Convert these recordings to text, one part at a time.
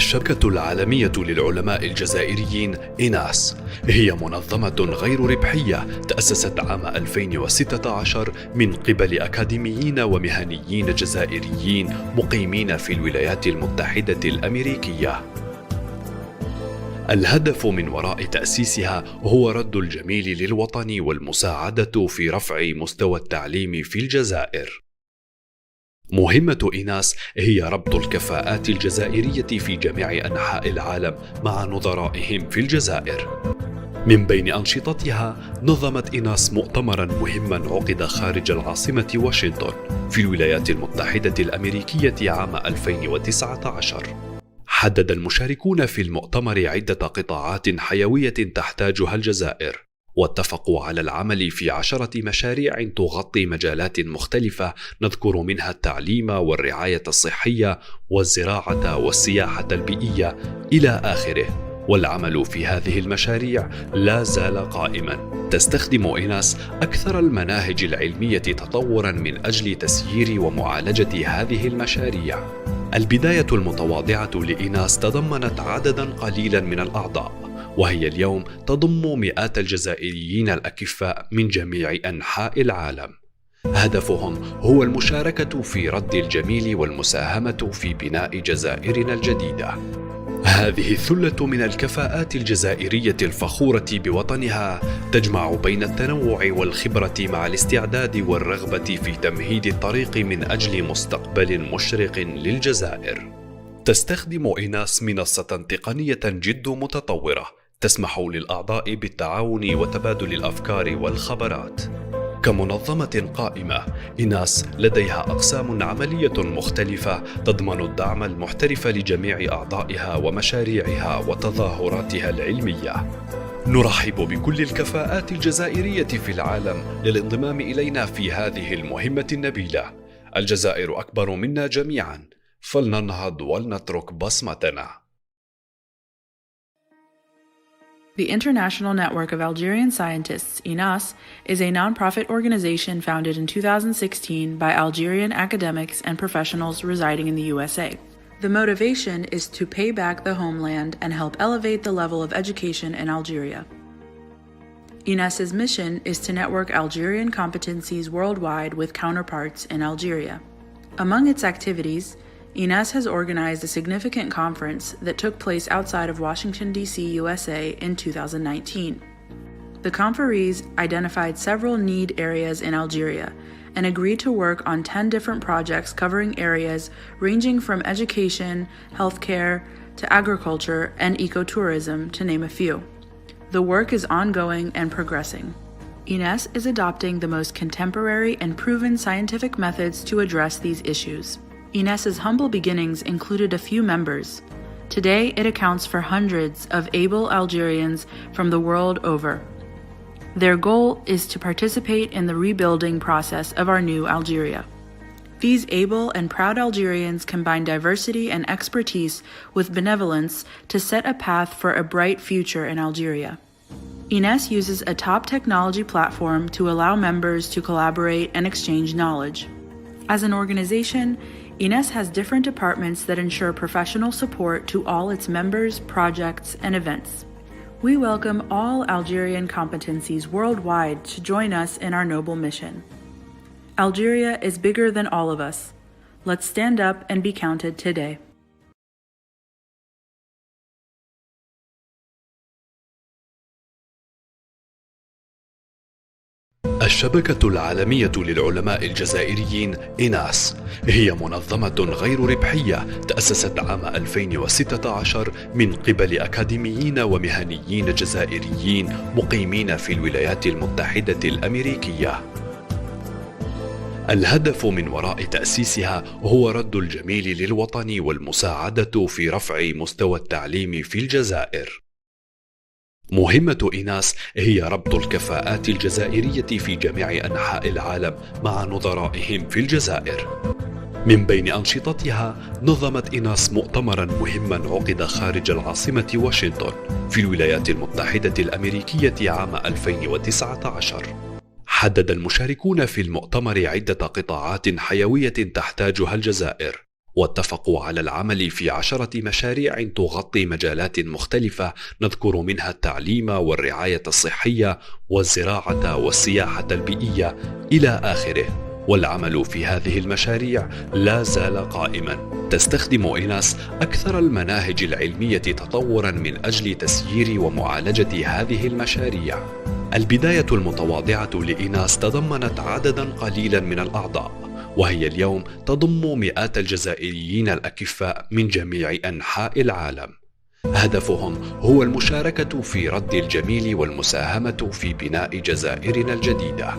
الشبكة العالمية للعلماء الجزائريين إناس هي منظمة غير ربحية تأسست عام 2016 من قبل أكاديميين ومهنيين جزائريين مقيمين في الولايات المتحدة الأمريكية. الهدف من وراء تأسيسها هو رد الجميل للوطن والمساعدة في رفع مستوى التعليم في الجزائر. مهمة إناس هي ربط الكفاءات الجزائرية في جميع أنحاء العالم مع نظرائهم في الجزائر. من بين أنشطتها نظمت إناس مؤتمراً مهماً عقد خارج العاصمة واشنطن في الولايات المتحدة الأمريكية عام 2019. حدد المشاركون في المؤتمر عدة قطاعات حيوية تحتاجها الجزائر، واتفقوا على العمل في 10 مشاريع تغطي مجالات مختلفة نذكر منها التعليم والرعاية الصحية والزراعة والسياحة البيئية إلى آخره. والعمل في هذه المشاريع لا زال قائما. تستخدم إناس أكثر المناهج العلمية تطورا من أجل تسيير ومعالجة هذه المشاريع. البداية المتواضعة لإناس تضمنت عددا قليلا من الأعضاء، وهي اليوم تضم مئات الجزائريين الأكفاء من جميع أنحاء العالم. هدفهم هو المشاركة في رد الجميل والمساهمة في بناء جزائرنا الجديدة. هذه الثلة من الكفاءات الجزائرية الفخورة بوطنها تجمع بين التنوع والخبرة مع الاستعداد والرغبة في تمهيد الطريق من أجل مستقبل مشرق للجزائر. تستخدم إناس منصة تقنية جد متطورة تسمح للأعضاء بالتعاون وتبادل الأفكار والخبرات. كمنظمة قائمة، إناس لديها أقسام عملية مختلفة تضمن الدعم المحترف لجميع أعضائها ومشاريعها وتظاهراتها العلمية. نرحب بكل الكفاءات الجزائرية في العالم للانضمام إلينا في هذه المهمة النبيلة. الجزائر أكبر منا جميعا، فلننهض ولنترك بصمتنا. The International Network of Algerian Scientists, INAS, is a non-profit organization founded in 2016 by Algerian academics and professionals residing in the USA. The motivation is to pay back the homeland and help elevate the level of education in Algeria. INAS's mission is to network Algerian competencies worldwide with counterparts in Algeria. Among its activities, INAS has organized a significant conference that took place outside of Washington, D.C., USA in 2019. The conferees identified several need areas in Algeria and agreed to work on 10 different projects covering areas ranging from education, healthcare, to agriculture and ecotourism, to name a few. The work is ongoing and progressing. INAS is adopting the most contemporary and proven scientific methods to address these issues. INAS's humble beginnings included a few members. Today, it accounts for hundreds of able Algerians from the world over. Their goal is to participate in the rebuilding process of our new Algeria. These able and proud Algerians combine diversity and expertise with benevolence to set a path for a bright future in Algeria. INAS uses a top technology platform to allow members to collaborate and exchange knowledge. As an organization, INAS has different departments that ensure professional support to all its members, projects, and events. We welcome all Algerian competencies worldwide to join us in our noble mission. Algeria is bigger than all of us. Let's stand up and be counted today. الشبكة العالمية للعلماء الجزائريين إناس هي منظمة غير ربحية تأسست عام 2016 من قبل أكاديميين ومهنيين جزائريين مقيمين في الولايات المتحدة الأمريكية. الهدف من وراء تأسيسها هو رد الجميل للوطن والمساعدة في رفع مستوى التعليم في الجزائر. مهمة إناس هي ربط الكفاءات الجزائرية في جميع أنحاء العالم مع نظرائهم في الجزائر. من بين أنشطتها نظمت إناس مؤتمراً مهماً عقد خارج العاصمة واشنطن في الولايات المتحدة الأمريكية عام 2019. حدد المشاركون في المؤتمر عدة قطاعات حيوية تحتاجها الجزائر، واتفقوا على العمل في 10 مشاريع تغطي مجالات مختلفة، نذكر منها التعليم والرعاية الصحية والزراعة والسياحة البيئية إلى آخره. والعمل في هذه المشاريع لا زال قائما. تستخدم إناس أكثر المناهج العلمية تطورا من أجل تسيير ومعالجة هذه المشاريع. البداية المتواضعة لإناس تضمنت عددا قليلا من الأعضاء، وهي اليوم تضم مئات الجزائريين الأكفاء من جميع أنحاء العالم. هدفهم هو المشاركة في رد الجميل والمساهمة في بناء جزائرنا الجديدة.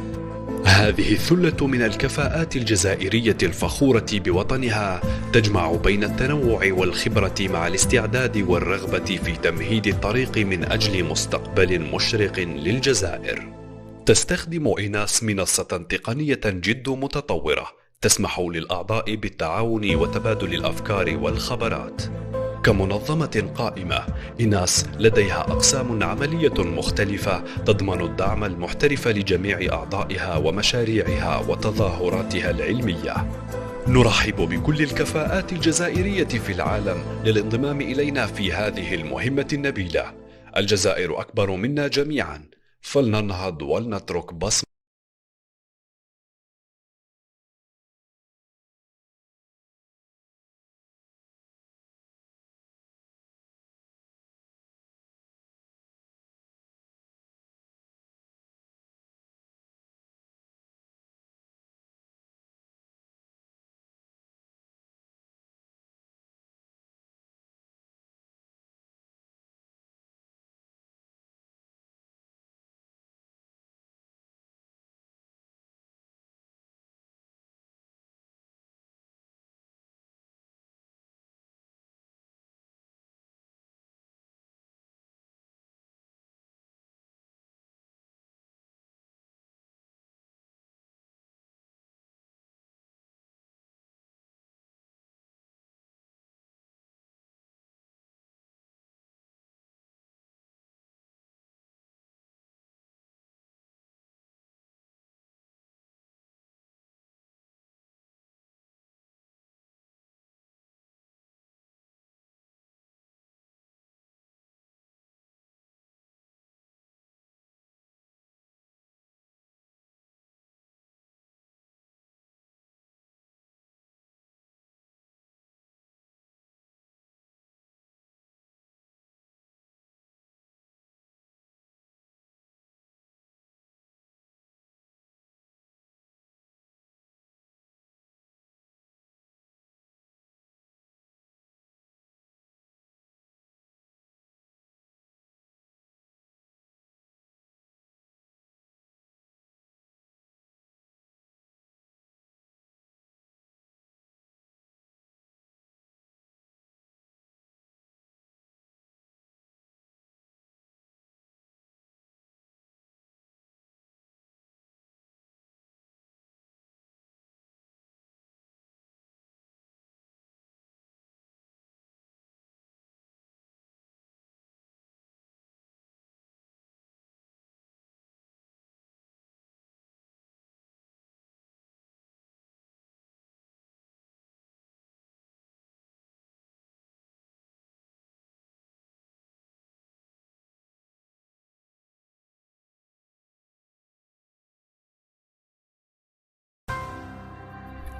هذه الثلة من الكفاءات الجزائرية الفخورة بوطنها تجمع بين التنوع والخبرة مع الاستعداد والرغبة في تمهيد الطريق من أجل مستقبل مشرق للجزائر. تستخدم إناس منصة تقنية جد متطورة تسمح للأعضاء بالتعاون وتبادل الأفكار والخبرات. كمنظمة قائمة، إناس لديها أقسام عملية مختلفة تضمن الدعم المحترف لجميع أعضائها ومشاريعها وتظاهراتها العلمية. نرحب بكل الكفاءات الجزائرية في العالم للانضمام إلينا في هذه المهمة النبيلة. الجزائر أكبر منا جميعا، فلننهض ولنترك بصمة.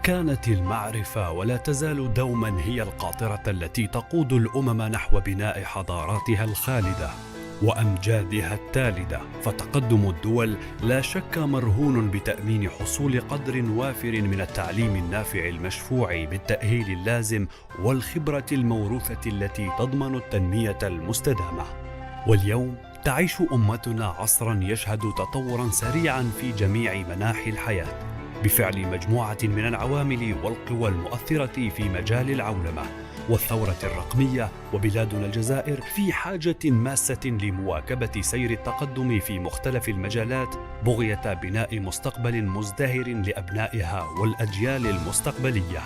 كانت المعرفة ولا تزال دوما هي القاطرة التي تقود الأمم نحو بناء حضاراتها الخالدة وأمجادها التالدة. فتقدم الدول لا شك مرهون بتأمين حصول قدر وافر من التعليم النافع المشفوع بالتأهيل اللازم والخبرة الموروثة التي تضمن التنمية المستدامة. واليوم تعيش أمتنا عصرا يشهد تطورا سريعا في جميع مناحي الحياة بفعل مجموعة من العوامل والقوى المؤثرة في مجال العولمة والثورة الرقمية. وبلادنا الجزائر في حاجة ماسة لمواكبة سير التقدم في مختلف المجالات بغية بناء مستقبل مزدهر لأبنائها والأجيال المستقبلية.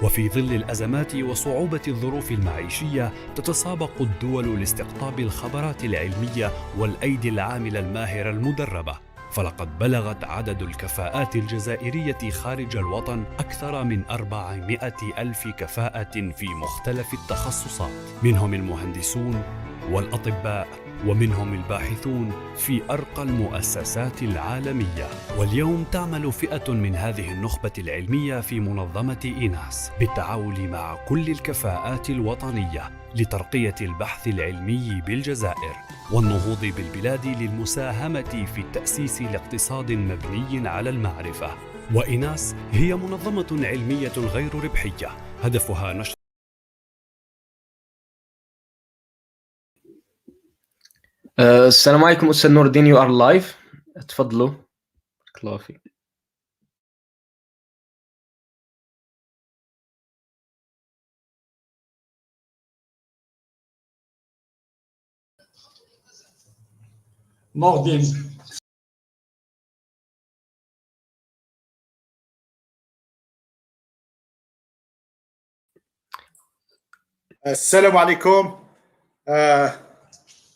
وفي ظل الأزمات وصعوبة الظروف المعيشية تتسابق الدول لاستقطاب الخبرات العلمية والأيدي العاملة الماهرة المدربة. فلقد بلغت عدد الكفاءات الجزائرية خارج الوطن أكثر من 400 ألف كفاءة في مختلف التخصصات، منهم المهندسون والأطباء، ومنهم الباحثون في أرقى المؤسسات العالمية. واليوم تعمل فئة من هذه النخبة العلمية في منظمة إناس بالتعاون مع كل الكفاءات الوطنية لترقية البحث العلمي بالجزائر والنهوض بالبلاد للمساهمة في التأسيس لاقتصاد مبني على المعرفة. وإناس هي منظمة علمية غير ربحية هدفها نشر. السلام عليكم أستاذ نور الدين، يو ار لايف، تفضلوا. بارك الله فيك. نور الدين. السلام عليكم.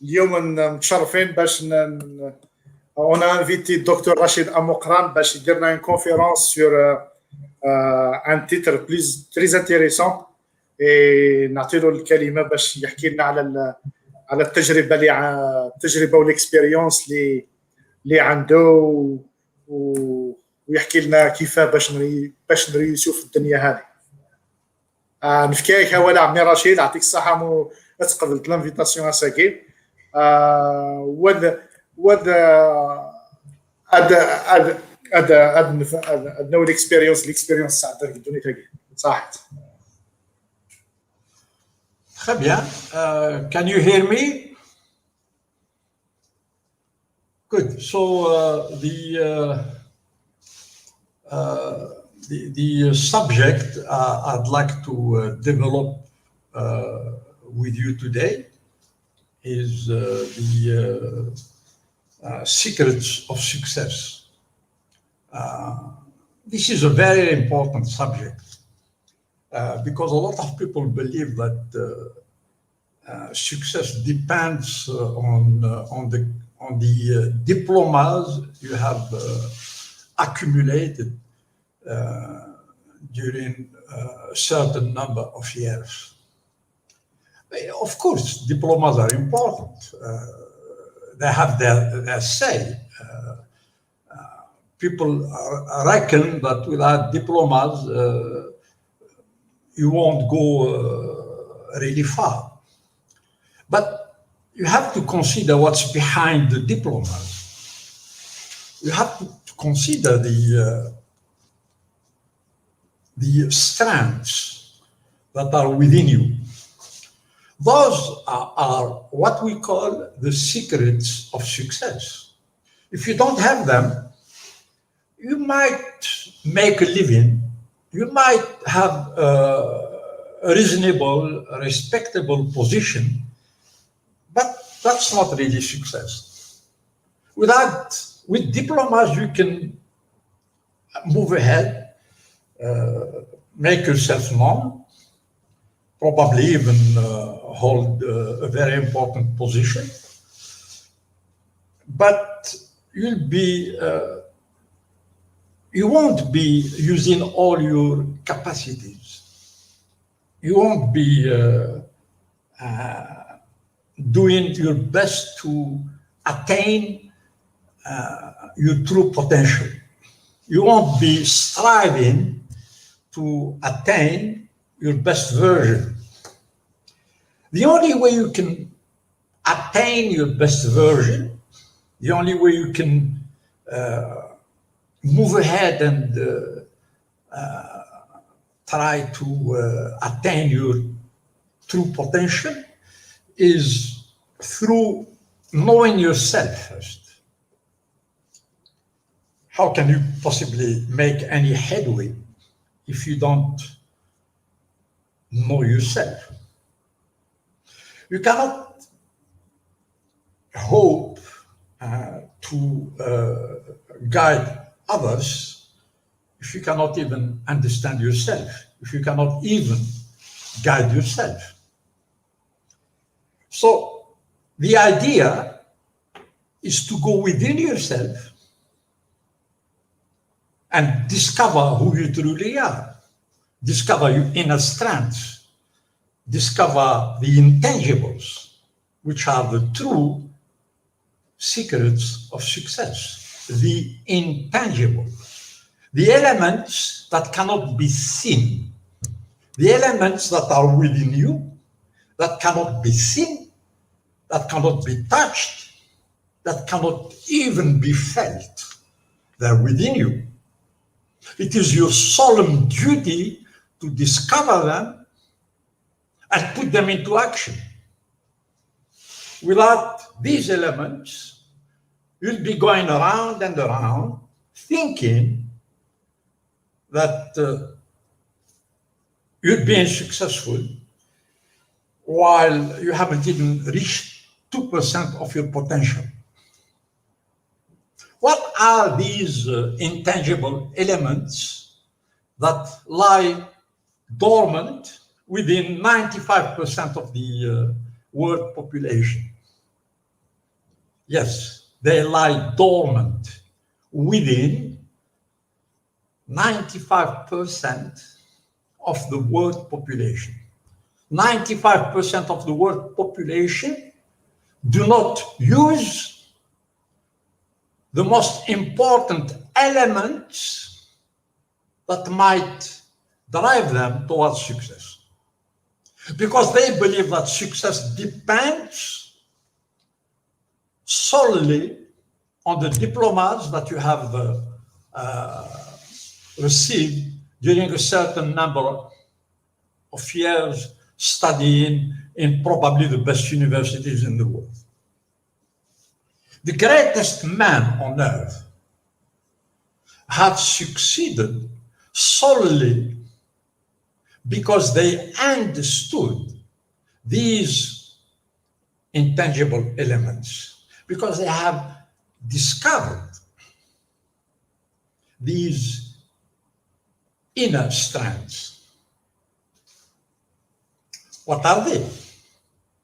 اليوم متشرفين باش on a invité الدكتور رشيد أمقران باش يدير لنا une conférence sur un titre très intéressant et نعطيله الكلمة باش يحكي لنا على التجربة والاكسبيريونس اللي عنده ويحكي لنا كيف باش نريسو في الدنيا هذه. نفكيك ولا عمي رشيد، يعطيك الصحة تقبلت الانفيتاسيون اساكي. نو l'expérience صعدت الدنيا تاعي صحت. Très bien. Can you hear me? Good. So the subject I'd like to develop with you today is the secrets of success. This is a very important subject because a lot of people believe that success depends on the diplomas you have accumulated during a certain number of years. Of course, diplomas are important. They have their say. People reckon that without diplomas, you won't go really far. But you have to consider what's behind the diplomas. You have to consider the strengths that are within you. Those are what we call the secrets of success. If you don't have them, you might make a living, you might have a reasonable, respectable position, but that's not really success. With diplomas, you can move ahead, make yourself known, probably even hold a very important position, but you won't be using all your capacities. You won't be doing your best to attain your true potential. You won't be striving to attain your best version. The only way you can attain your best version, the only way you can move ahead and try to attain your true potential is through knowing yourself first. How can you possibly make any headway if you don't know yourself? You cannot hope to guide others if you cannot even understand yourself, if you cannot even guide yourself. So the idea is to go within yourself and discover who you truly are, discover your inner strengths, discover the intangibles, which are the true secrets of success, the intangible, the elements that cannot be seen, the elements that are within you, that cannot be seen, that cannot be touched, that cannot even be felt. They're within you. It is your solemn duty to discover them and put them into action. Without these elements, you'll be going around and around thinking that you're being successful while you haven't even reached 2% of your potential. What are these intangible elements that lie dormant within 95% of the world population? Yes, they lie dormant within 95% of the world population. 95% of the world population do not use the most important elements that might drive them towards success. Because they believe that success depends solely on the diplomas that you have received during a certain number of years studying in probably the best universities in the world. The greatest man on earth have succeeded solely because they understood these intangible elements, because they have discovered these inner strengths. What are they?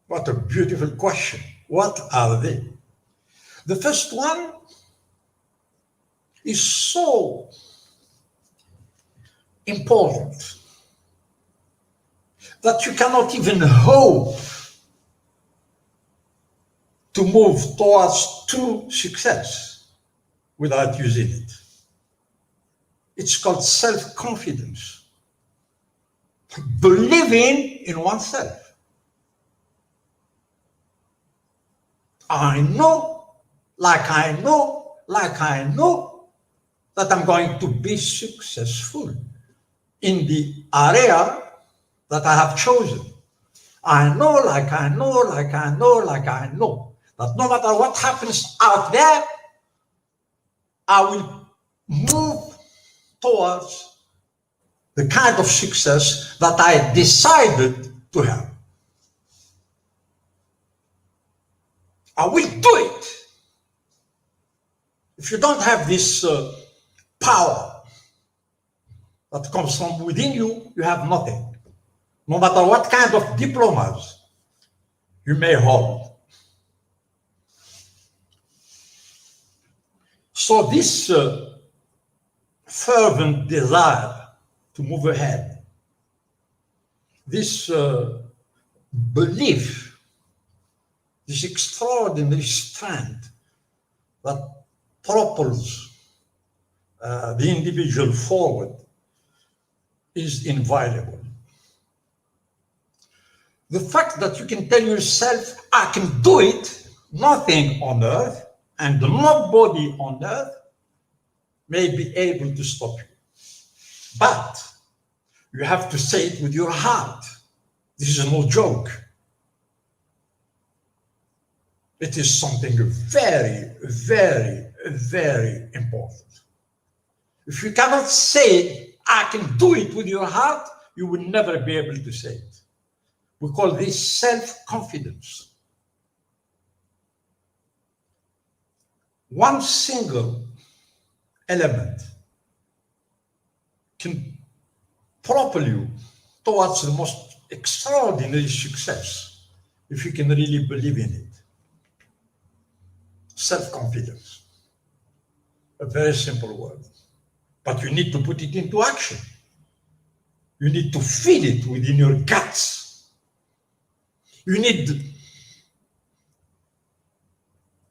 What a beautiful question. What are they? The first one is so important that you cannot even hope to move towards true success without using it. It's called self-confidence, believing in oneself. I know that I'm going to be successful in the area that I have chosen. I know that no matter what happens out there, I will move towards the kind of success that I decided to have. I will do it. If you don't have this power that comes from within you, you have nothing. No matter what kind of diplomas you may hold. So this fervent desire to move ahead, this belief, this extraordinary strength that propels the individual forward is inviolable. The fact that you can tell yourself, I can do it, nothing on earth and nobody on earth may be able to stop you. But you have to say it with your heart. This is no joke. It is something very, very, very important. If you cannot say, I can do it with your heart, you will never be able to say it. We call this self-confidence. One single element can propel you towards the most extraordinary success if you can really believe in it. Self-confidence. A very simple word. but you need to put it into action. You need to feel it within your guts. You need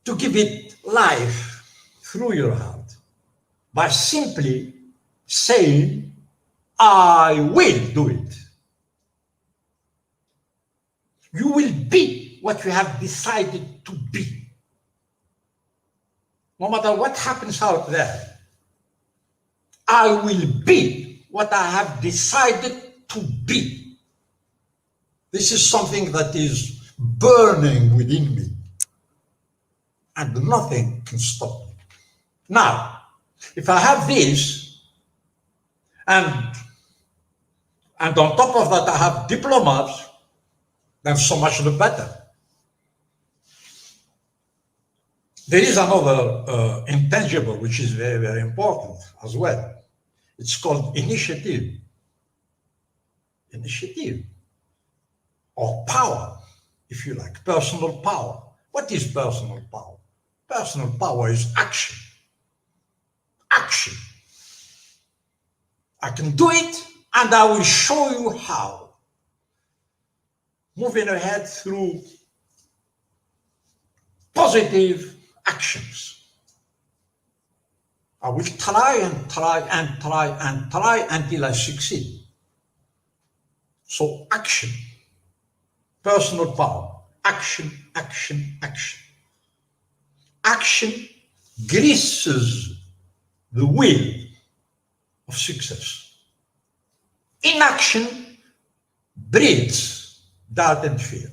to give it life through your heart by simply saying, I will do it. You will be what you have decided to be. No matter what happens out there, I will be what I have decided to be. This is something that is burning within me, and nothing can stop me. Now, if I have this, and on top of that I have diplomas, then so much the better. There is another intangible which is very, very important as well. It's called initiative. Initiative, or power, if you like, personal power. What is personal power? Personal power is action. Action. I can do it, and I will show you how. Moving ahead through positive actions. I will try and try and try and try until I succeed. So action, personal power, action, action, action. Action greases the wheel of success. Inaction breeds doubt and fear.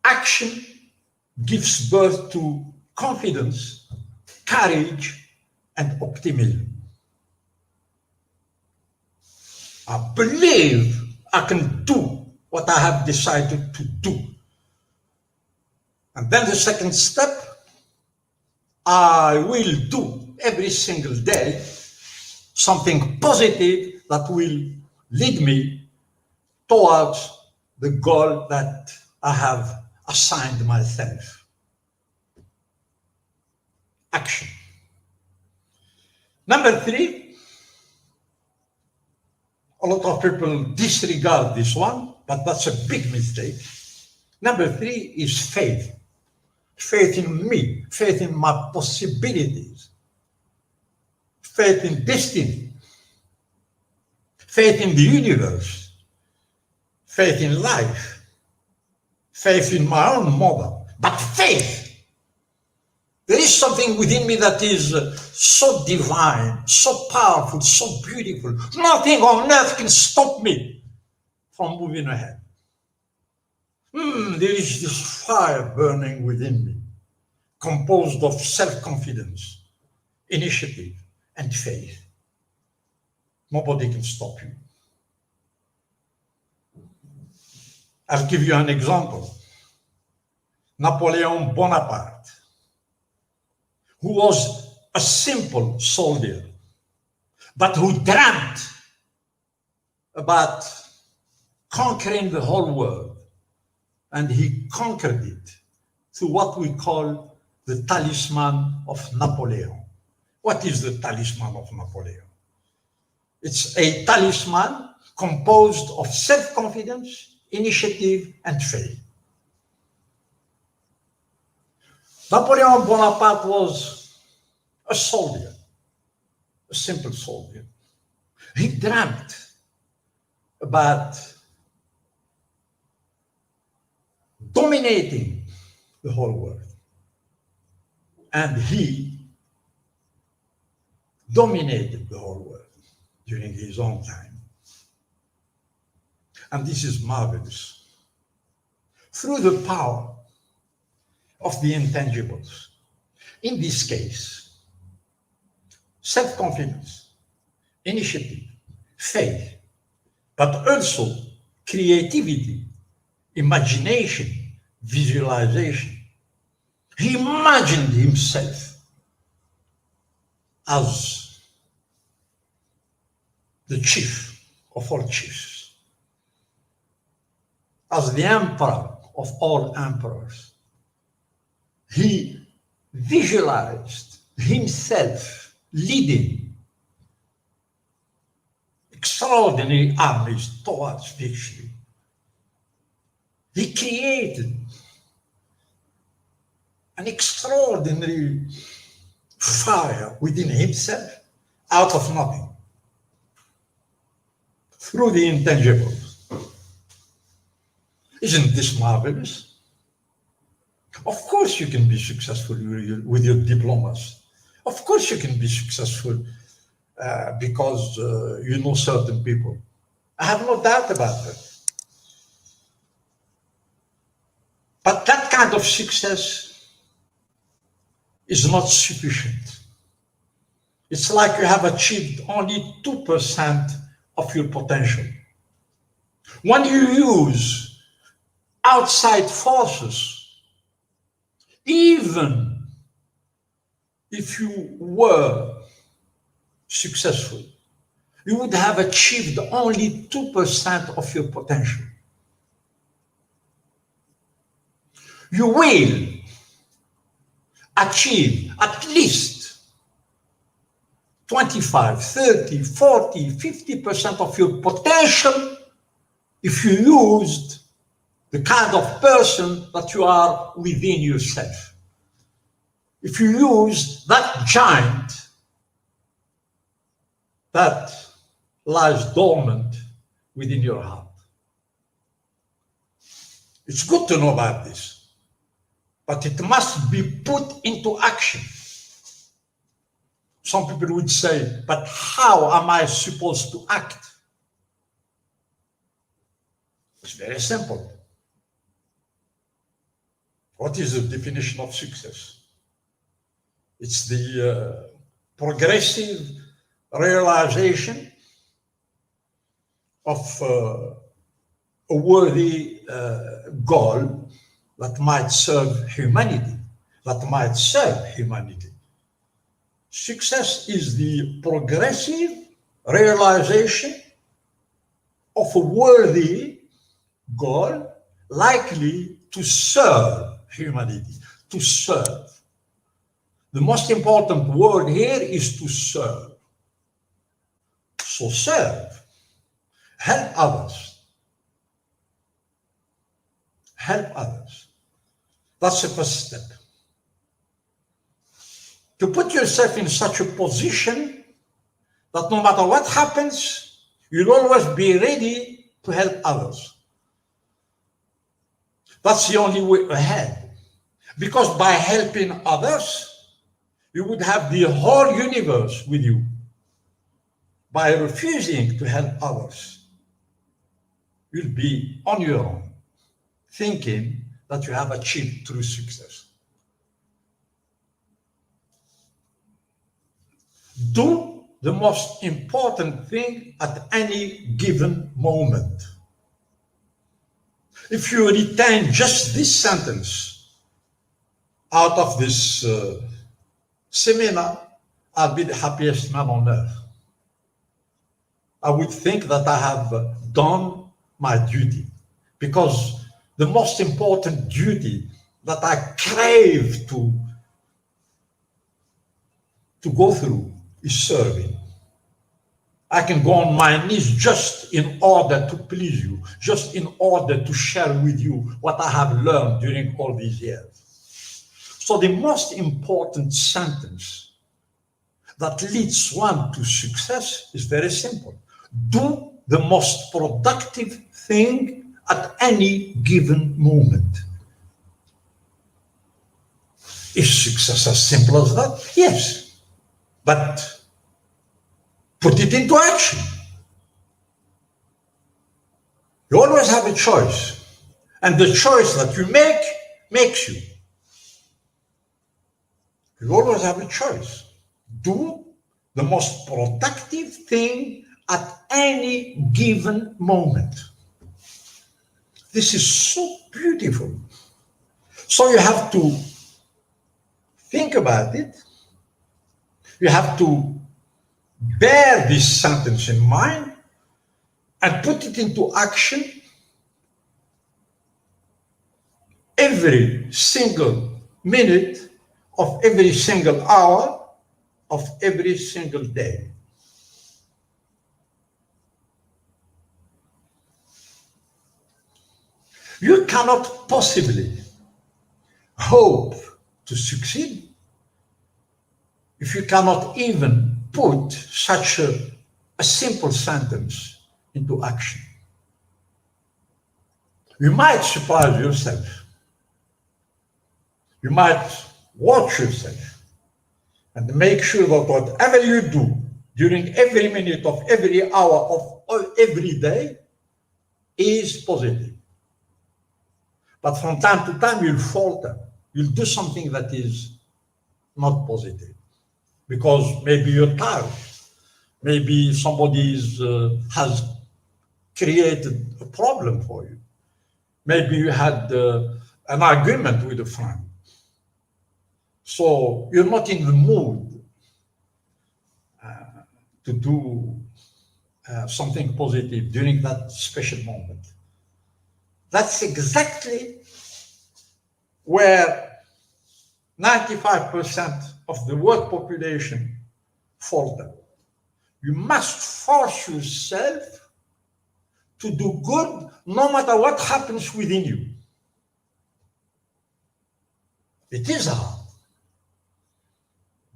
Action gives birth to confidence, courage, and optimism. I believe I can do what I have decided to do. And then the second step, I will do every single day something positive that will lead me towards the goal that I have assigned myself. Action. Number 3, a lot of people disregard this one, but that's a big mistake. Number 3 is faith. Faith in me, faith in my possibilities, faith in destiny, faith in the universe, faith in life, faith in my own mother, but faith. There is something within me that is so divine, so powerful, so beautiful. Nothing on earth can stop me from moving ahead. There is this fire burning within me, composed of self-confidence, initiative, and faith. Nobody can stop you. I'll give you an example. Napoleon Bonaparte, who was a simple soldier, but who dreamt about conquering the whole world. And he conquered it through what we call the talisman of Napoleon. What is the talisman of Napoleon? It's a talisman composed of self-confidence, initiative, and faith. Napoleon Bonaparte was a soldier, a simple soldier. He dreamt about dominating the whole world. And he dominated the whole world during his own time. And this is marvelous. Through the power of the intangibles, in this case, self-confidence, initiative, faith, but also creativity, imagination, visualization. He imagined himself as the chief of all chiefs, as the emperor of all emperors. He visualized himself leading extraordinary armies towards victory. He created an extraordinary fire within himself out of nothing through the intangibles. Isn't this marvelous? Of course you can be successful with your diplomas. Of course you can be successful because you know certain people. I have no doubt about that. But that kind of success is not sufficient. It's like you have achieved only 2% of your potential. When you use outside forces, even if you were successful, you would have achieved only 2% of your potential. You will achieve at least 25, 30, 40, 50% of your potential if you used the kind of person that you are within yourself. If you use that giant that lies dormant within your heart. It's good to know about this, but it must be put into action. Some people would say, but how am I supposed to act? It's very simple. What is the definition of success? It's the progressive realization of a worthy goal that might serve humanity, Success is the progressive realization of a worthy goal likely to serve humanity, to serve. The most important word here is to serve. So serve, help others. Help others. That's the first step. To put yourself in such a position that no matter what happens, you'll always be ready to help others. That's the only way ahead. Because by helping others, you would have the whole universe with you. By refusing to help others, you'll be on your own, thinking that you have achieved true success. Do the most important thing at any given moment. If you retain just this sentence out of this seminar, I'll be the happiest man on earth. I would think that I have done my duty, because the most important duty that I crave to go through is serving. I can go on my knees just in order to please you, just in order to share with you what I have learned during all these years. So the most important sentence that leads one to success is very simple. Do the most productive thing at any given moment. Is success as simple as that? Yes. But put it into action. You always have a choice. And the choice that you make makes you. You always have a choice. Do the most productive thing at any given moment. This is so beautiful. So you have to think about it. You have to bear this sentence in mind and put it into action every single minute of every single hour of every single day. You cannot possibly hope to succeed if you cannot even put such a simple sentence into action. You might surprise yourself. You might watch yourself and make sure that whatever you do during every minute of every hour of every day is positive. But from time to time, you'll falter. You'll do something that is not positive because maybe you're tired. Maybe somebody has created a problem for you. Maybe you had an argument with a friend. So you're not in the mood to do something positive during that special moment. That's exactly where 95% of the world population falter. You must force yourself to do good no matter what happens within you. It is hard,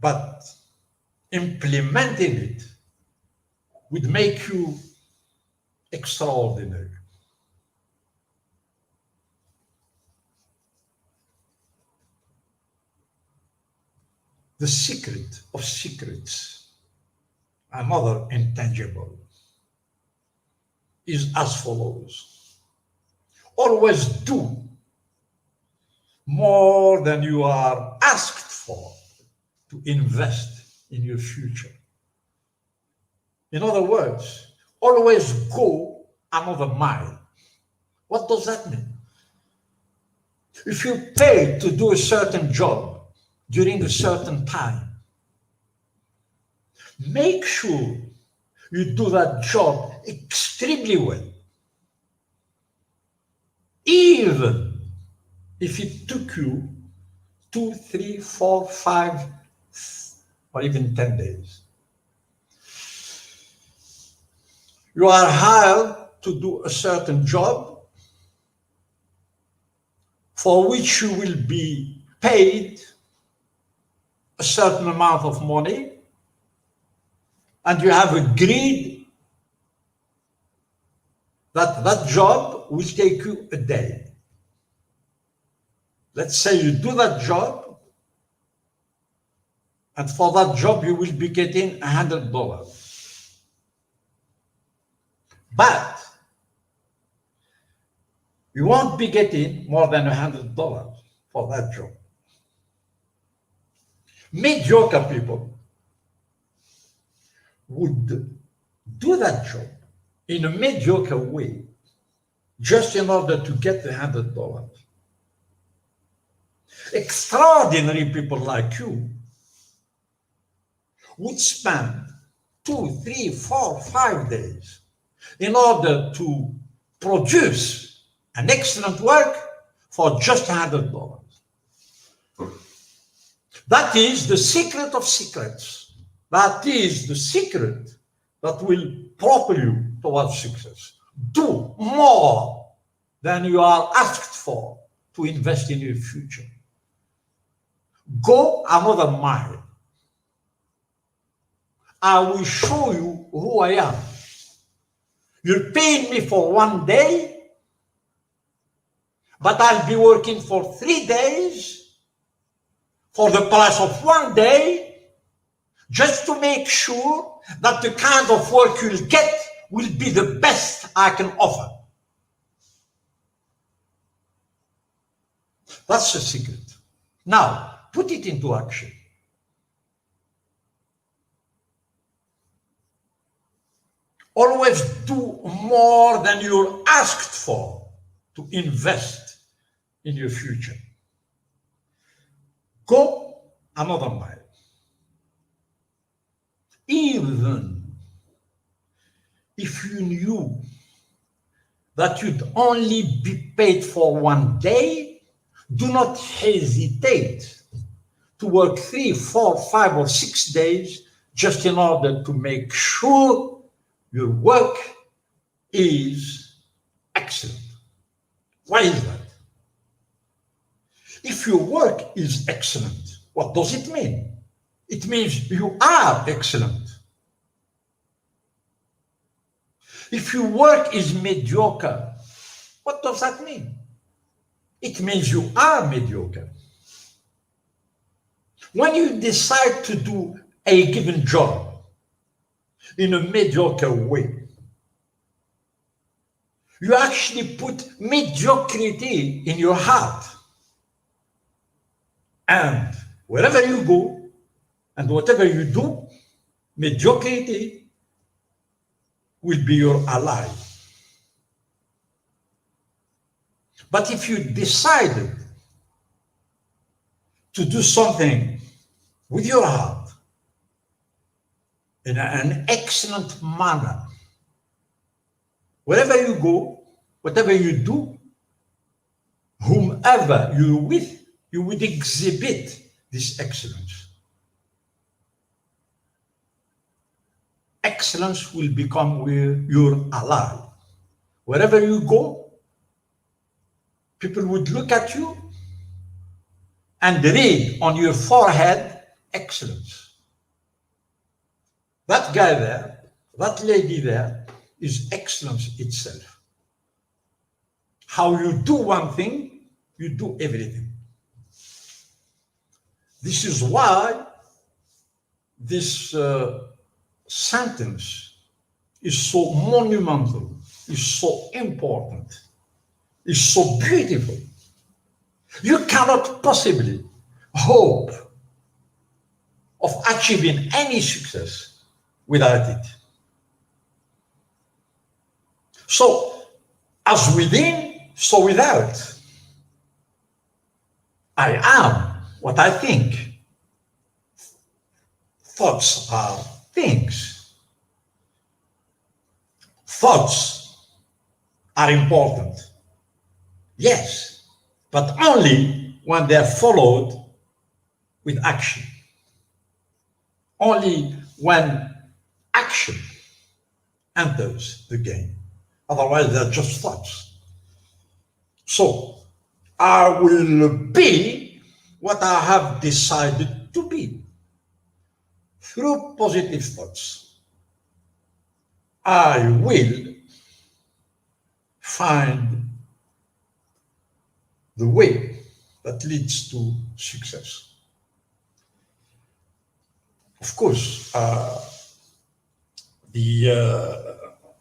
but implementing it would make you extraordinary. The secret of secrets, another intangible, is as follows. Always do more than you are asked for to invest in your future. In other words, always go another mile. What does that mean? If you pay to do a certain job during a certain time, make sure you do that job extremely well. Even if it took you 2, 3, 4, 5, or even 10 days. You are hired to do a certain job for which you will be paid a certain amount of money, and you have agreed that that job will take you a day. Let's say you do that job, and for that job you will be getting $100. But you won't be getting more than $100 for that job. Mediocre people would do that job in a mediocre way just in order to get the $100. Extraordinary people like you would spend 2, 3, 4, 5 days in order to produce an excellent work for just $100. That is the secret of secrets. That is the secret that will propel you towards success. Do more than you are asked for to invest in your future. Go another mile. I will show you who I am. You're paying me for 1 day, but I'll be working for 3 days for the price of 1 day, just to make sure that the kind of work you'll get will be the best I can offer. That's the secret. Now, put it into action. Always do more than you're asked for to invest in your future. Go another mile. Even if you knew that you'd only be paid for 1 day, do not hesitate to work 3, 4, 5, or 6 days just in order to make sure your work is excellent. Why is that? If your work is excellent, what does it mean? It means you are excellent. If your work is mediocre, what does that mean? It means you are mediocre. When you decide to do a given job in a mediocre way, you actually put mediocrity in your heart. And wherever you go and whatever you do, mediocrity will be your ally. But if you decided to do something with your heart in an excellent manner, wherever you go, whatever you do, whomever you're with, you would exhibit this excellence. Excellence will become your ally. Wherever you go, people would look at you and read on your forehead excellence. That guy there, that lady there is excellence itself. How you do one thing, you do everything. This is why this sentence is so monumental, is so important, is so beautiful. You cannot possibly hope of achieving any success without it. So, as within, so without. I am what I think. Thoughts are things. Thoughts are important. Yes, but only when they're followed with action. Only when action enters the game. Otherwise, they're just thoughts. So, I will be what I have decided to be through positive thoughts. I will find the way that leads to success. Of course, the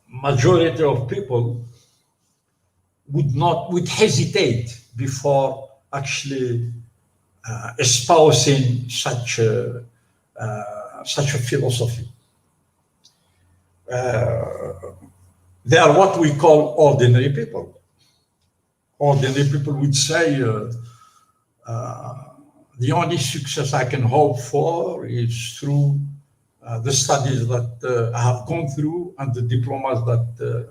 majority of people would hesitate before actually espousing such a philosophy. They are what we call ordinary people. Ordinary people would say, the only success I can hope for is through the studies that I have gone through and the diplomas that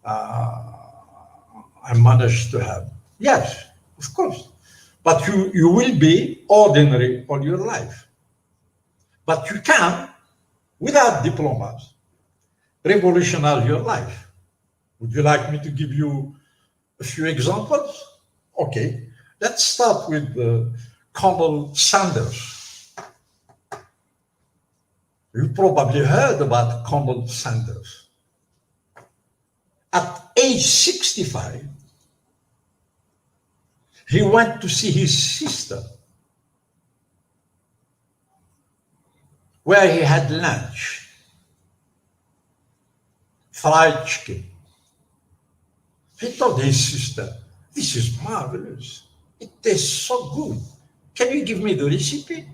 I managed to have. Yes, of course. But you will be ordinary all your life. But you can, without diplomas, revolutionize your life. Would you like me to give you a few examples? Okay, let's start with Colonel Sanders. You probably heard about Colonel Sanders. At age 65, he went to see his sister, where he had lunch, fried chicken. He told his sister, "This is marvelous. It tastes so good. Can you give me the recipe?"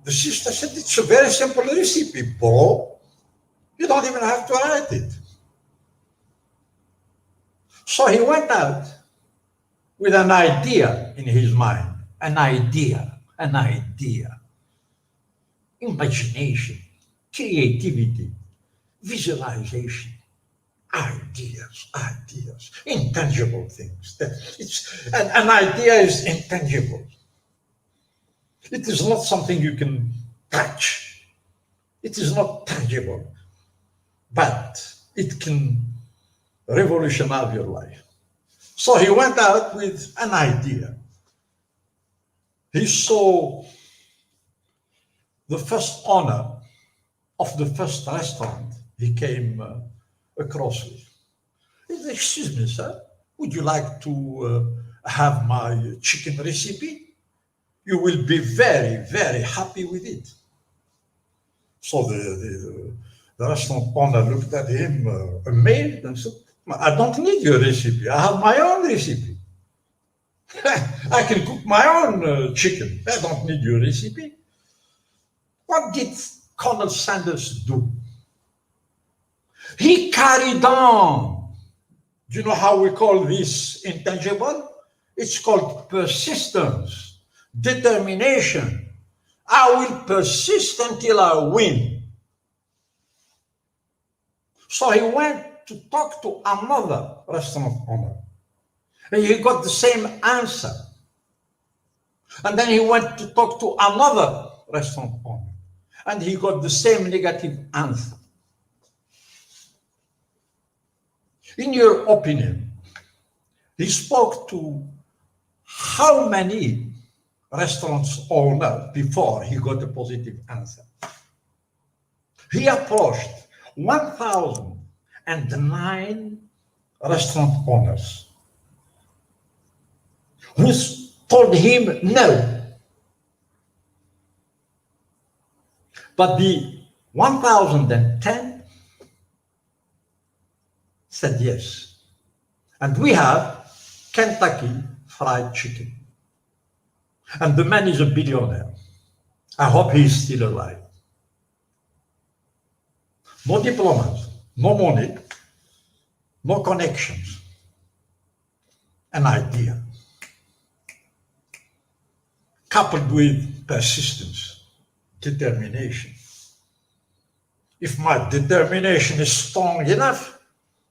The sister said, "It's a very simple recipe, bro. You don't even have to write it." So he went out with an idea in his mind, an idea, imagination, creativity, visualization, ideas, intangible things. An idea is intangible. It is not something you can touch. It is not tangible, but it can revolutionize your life. So he went out with an idea. He saw the first owner of the first restaurant he came across with. He said, "Excuse me, sir, would you like to have my chicken recipe? You will be very, very happy with it." So the restaurant owner looked at him amazed and said, "I don't need your recipe. I have my own recipe. I can cook my own chicken. I don't need your recipe." What did Colonel Sanders do? He carried on. Do you know how we call this intangible? It's called persistence, determination. I will persist until I win. So he went to talk to another restaurant owner, and he got the same answer. And then he went to talk to another restaurant owner, and he got the same negative answer. In your opinion, he spoke to how many restaurants owners before he got a positive answer? He approached 1,009 restaurant owners who told him no. But the 1,010 said yes. And we have Kentucky Fried Chicken. And the man is a billionaire. I hope he's still alive. No diplomas, no money, no connections. An idea. Coupled with persistence, determination. If my determination is strong enough,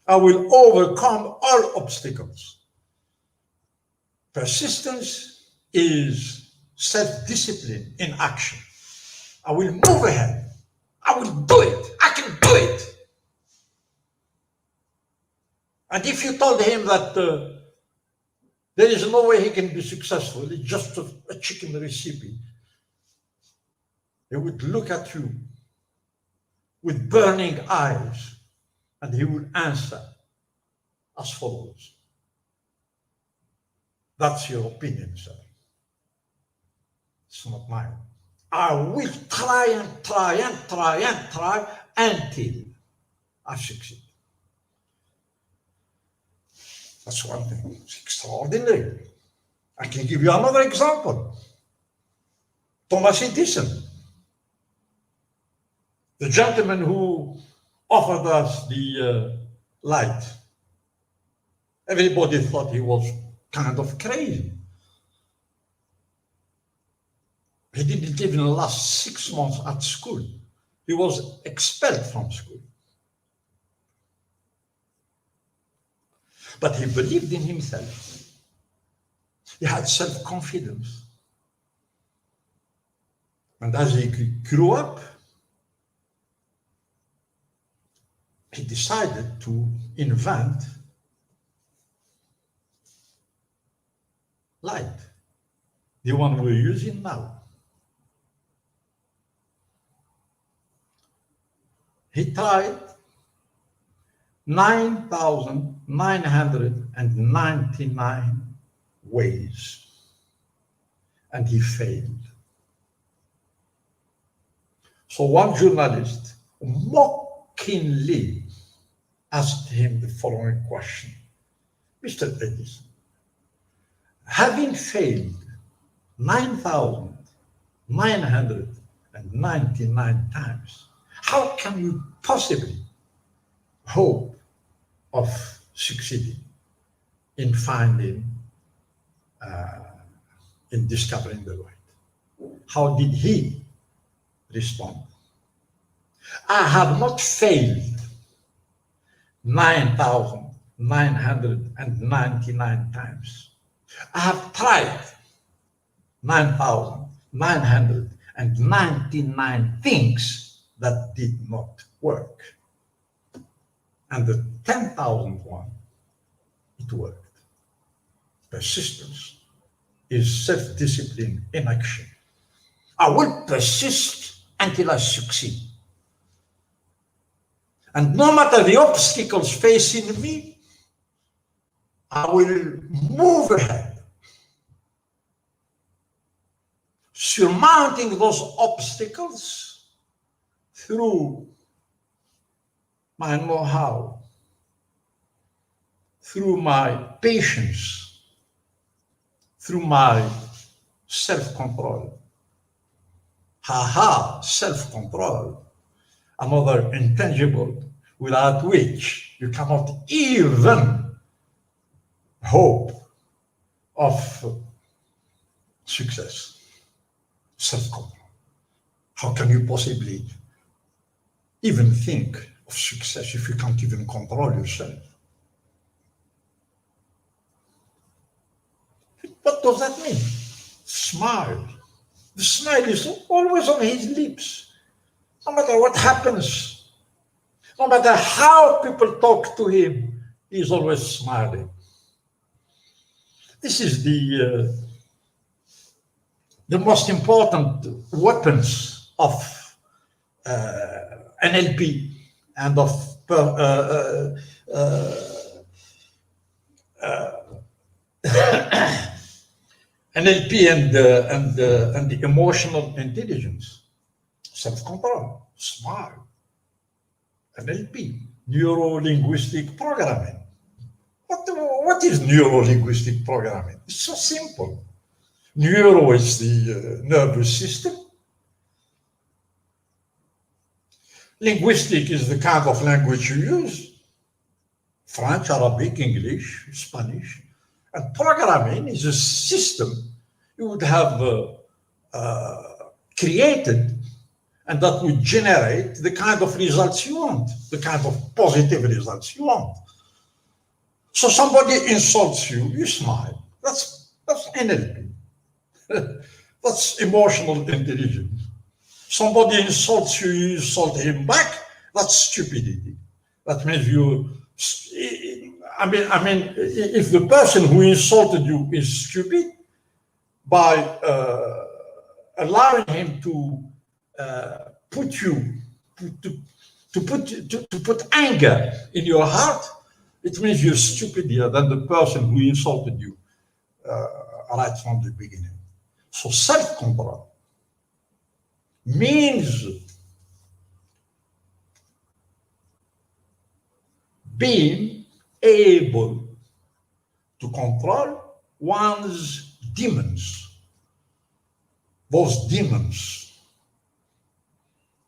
I will overcome all obstacles. Persistence is self-discipline in action. I will move ahead. I will do it. I can do it. And if you told him that there is no way he can be successful, it's just a chicken recipe, he would look at you with burning eyes and he would answer as follows. That's your opinion, sir. It's not mine. I will try and try and try and try until I succeed. That's one thing. It's extraordinary. I can give you another example. Thomas Edison, the gentleman who offered us the light. Everybody thought he was kind of crazy. He didn't even last 6 months at school. He was expelled from school. But he believed in himself. He had self-confidence. And as he grew up, he decided to invent light, the one we're using now. He tried 9,999 ways, and he failed. So one journalist mockingly asked him the following question. Mr. Edison, having failed 9,999 times, how can you possibly hope of succeeding in finding, in discovering the light? How did he respond? I have not failed 9,999 times. I have tried 9,999 things that did not work. And the 10,000th one, it worked. Persistence is self-discipline in action. I will persist until I succeed. And no matter the obstacles facing me, I will move ahead, surmounting those obstacles through my know-how, through my patience, through my self-control. Self-control, another intangible without which you cannot even hope of success. Self-control. How can you possibly even think of success if you can't even control yourself? What does that mean? Smile. The smile is always on his lips. No matter what happens, no matter how people talk to him, he's always smiling. This is the most important weapons of NLP and of NLP and the emotional intelligence, self-control, smile, NLP, Neuro-Linguistic Programming. What is Neuro-Linguistic Programming? It's so simple. Neuro is the nervous system. Linguistic is the kind of language you use. French, Arabic, English, Spanish. And programming is a system you would have created, and that would generate the kind of results you want, the kind of positive results you want. So somebody insults you, you smile. That's NLP. That's emotional intelligence. Somebody insults you, you insult him back. That's stupidity. That means if the person who insulted you is stupid, by allowing him to put anger in your heart, it means you're stupider than the person who insulted you right from the beginning. So self-control means being able to control one's demons, those demons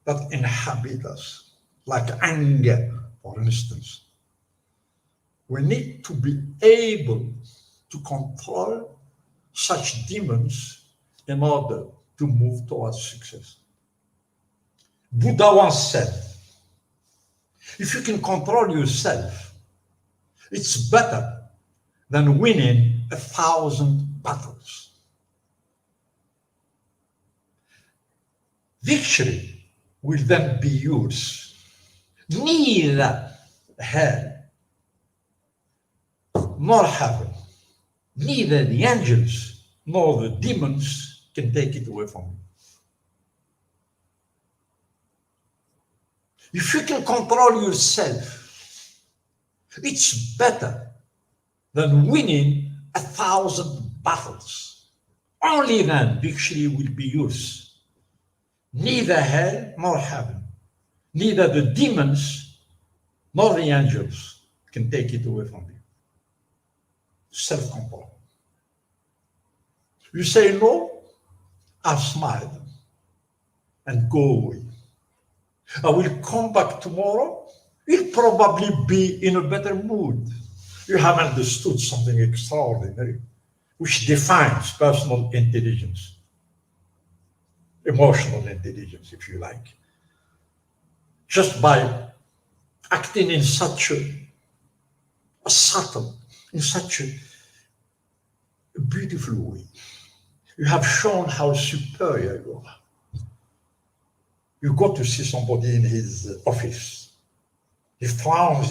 that inhabit us, like anger, for instance. We need to be able to control such demons in order to move towards success. Buddha once said, if you can control yourself, it's better than winning 1,000 battles. Victory will then be yours. Neither hell nor heaven, neither the angels nor the demons can take it away from you. If you can control yourself, it's better than winning 1,000 battles. Only then victory will be yours. Neither hell nor heaven, neither the demons nor the angels can take it away from you. Self-control. You say no, I smile and go away. I will come back tomorrow. You'll probably be in a better mood. You have understood something extraordinary, which defines personal intelligence, emotional intelligence, if you like. Just by acting in such a subtle, in such a beautiful way, you have shown how superior you are. You go to see somebody in his office. He frowns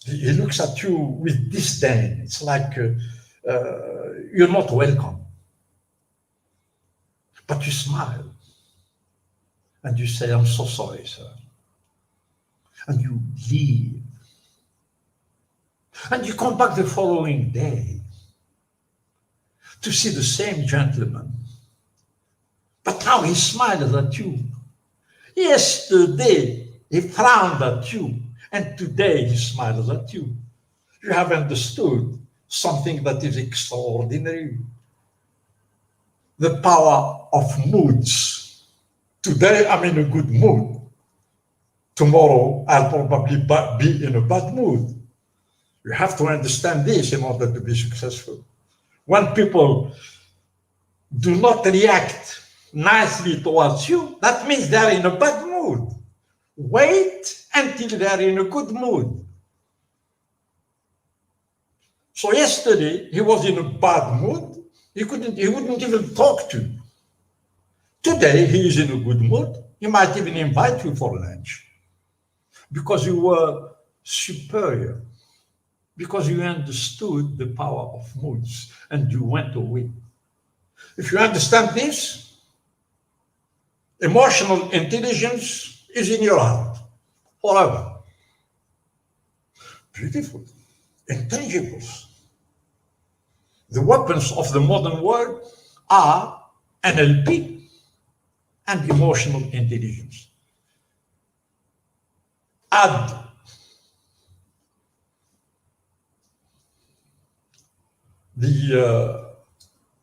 He looks at you with disdain. It's like you're not welcome. But you smile and you say, I'm so sorry, sir. And you leave. And you come back the following day to see the same gentleman. But now he smiles at you. Yesterday, he frowned at you. And today, he smiles at you. You have understood something that is extraordinary. The power of moods. Today, I'm in a good mood. Tomorrow, I'll probably be in a bad mood. You have to understand this in order to be successful. When people do not react nicely towards you, that means they're in a bad mood. Wait until they're in a good mood. So yesterday, he was in a bad mood. He wouldn't even talk to you. Today, he is in a good mood. He might even invite you for lunch because you were superior, because you understood the power of moods and you went away. If you understand this, emotional intelligence is in your heart forever. Beautiful, intangibles. The weapons of the modern world are NLP and emotional intelligence. Add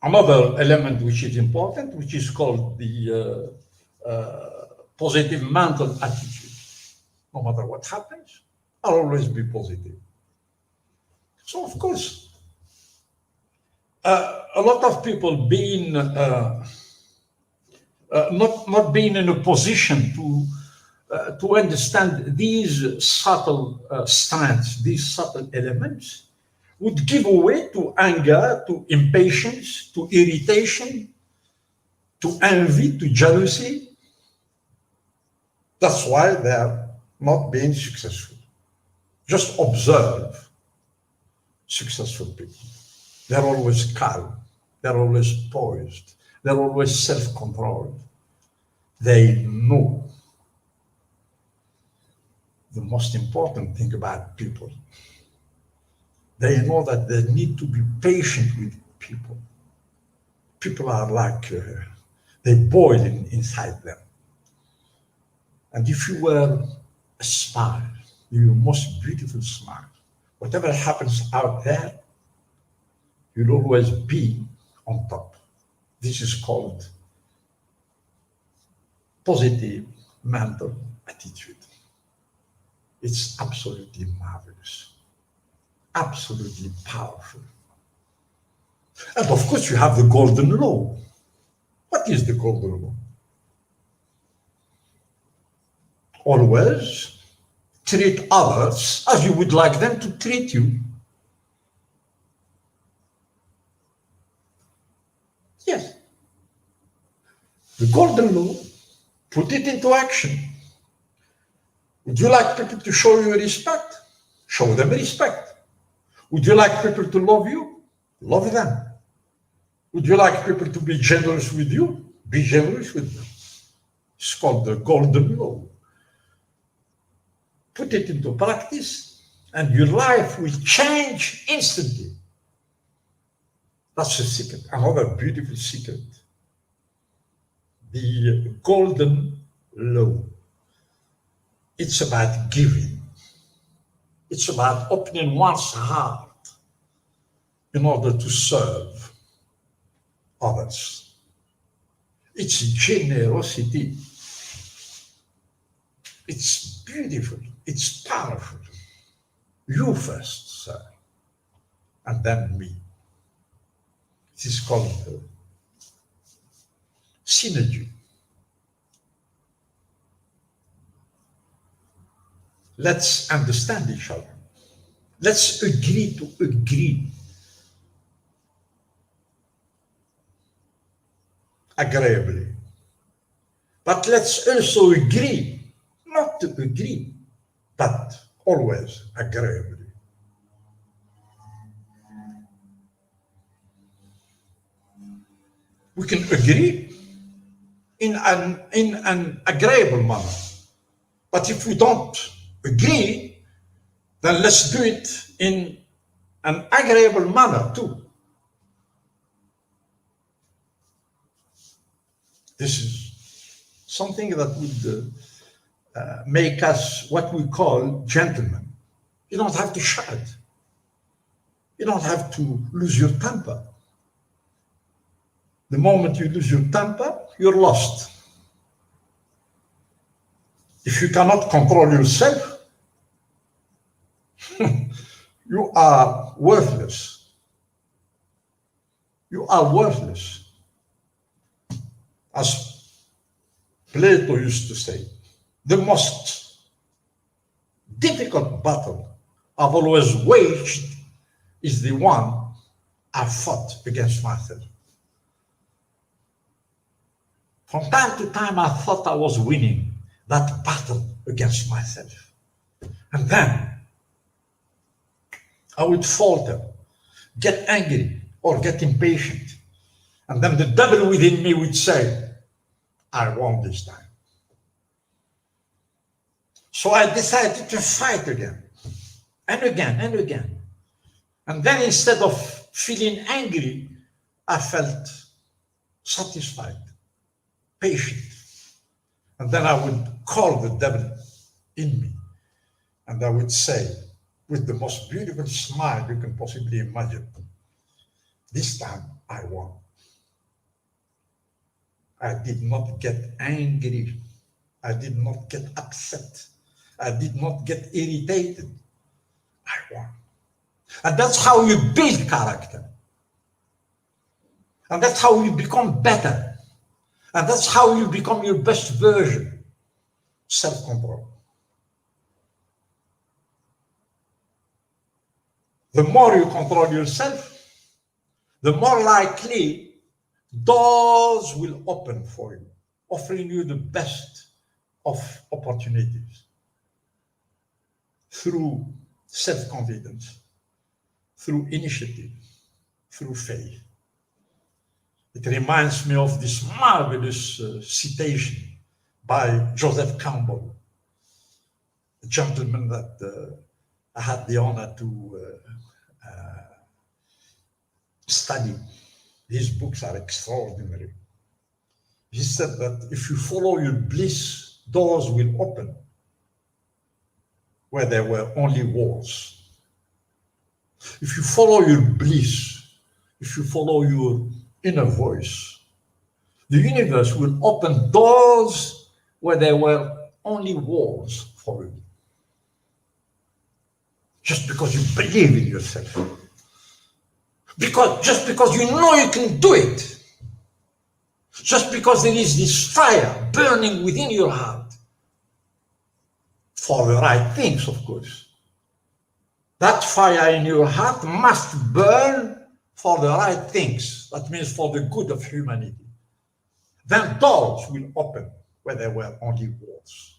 another element which is important, which is called the positive mental attitude. No matter what happens, I'll always be positive. So, of course, a lot of people being not being in a position to understand these subtle strands, these subtle elements, would give way to anger, to impatience, to irritation, to envy, to jealousy. That's why they're not being successful. Just observe successful people. They're always calm. They're always poised. They're always self-controlled. They know the most important thing about people. They know that they need to be patient with people. People are like, they boil inside them. And if you were a smile, your most beautiful smile, whatever happens out there, you'll always be on top. This is called positive mental attitude. It's absolutely marvelous, absolutely powerful. And of course, you have the golden law. What is the golden law? Always treat others as you would like them to treat you. Yes. The golden law, put it into action. Would you like people to show you respect? Show them respect. Would you like people to love you? Love them. Would you like people to be generous with you? Be generous with them. It's called the golden law. Put it into practice and your life will change instantly. That's a secret, another beautiful secret. The golden law. It's about giving. It's about opening one's heart in order to serve others. It's generosity. It's beautiful. It's powerful. You first, sir, and then me. It is called synergy. Let's understand each other. Let's agree to agree. Agreeably. But let's also agree not to agree, but always agreeably. We can agree in an agreeable manner. But if we don't agree, then let's do it in an agreeable manner too. This is something that would make us what we call gentlemen. You don't have to shout. You don't have to lose your temper. The moment you lose your temper, you're lost. If you cannot control yourself, you are worthless. You are worthless. As Plato used to say, the most difficult battle I've always waged is the one I fought against myself. From time to time, I thought I was winning that battle against myself. And then I would falter, get angry, or get impatient. And then the devil within me would say, I won this time. So I decided to fight again, and again, and again. And then instead of feeling angry, I felt satisfied, patient. And then I would call the devil in me, and I would say, with the most beautiful smile you can possibly imagine, this time I won. I did not get angry. I did not get upset. I did not get irritated. I won. And that's how you build character. And that's how you become better. And that's how you become your best version. Self-control. The more you control yourself, the more likely doors will open for you, offering you the best of opportunities through self-confidence, through initiative, through faith. It reminds me of this marvelous citation by Joseph Campbell, a gentleman that I had the honor to study. His books are extraordinary. He said that if you follow your bliss, doors will open where there were only walls. If you follow your bliss, if you follow your inner voice, the universe will open doors where there were only walls for you. Just because you believe in yourself. Just because you know you can do it. Just because there is this fire burning within your heart. For the right things, of course. That fire in your heart must burn for the right things. That means for the good of humanity. Then doors will open where there were only walls.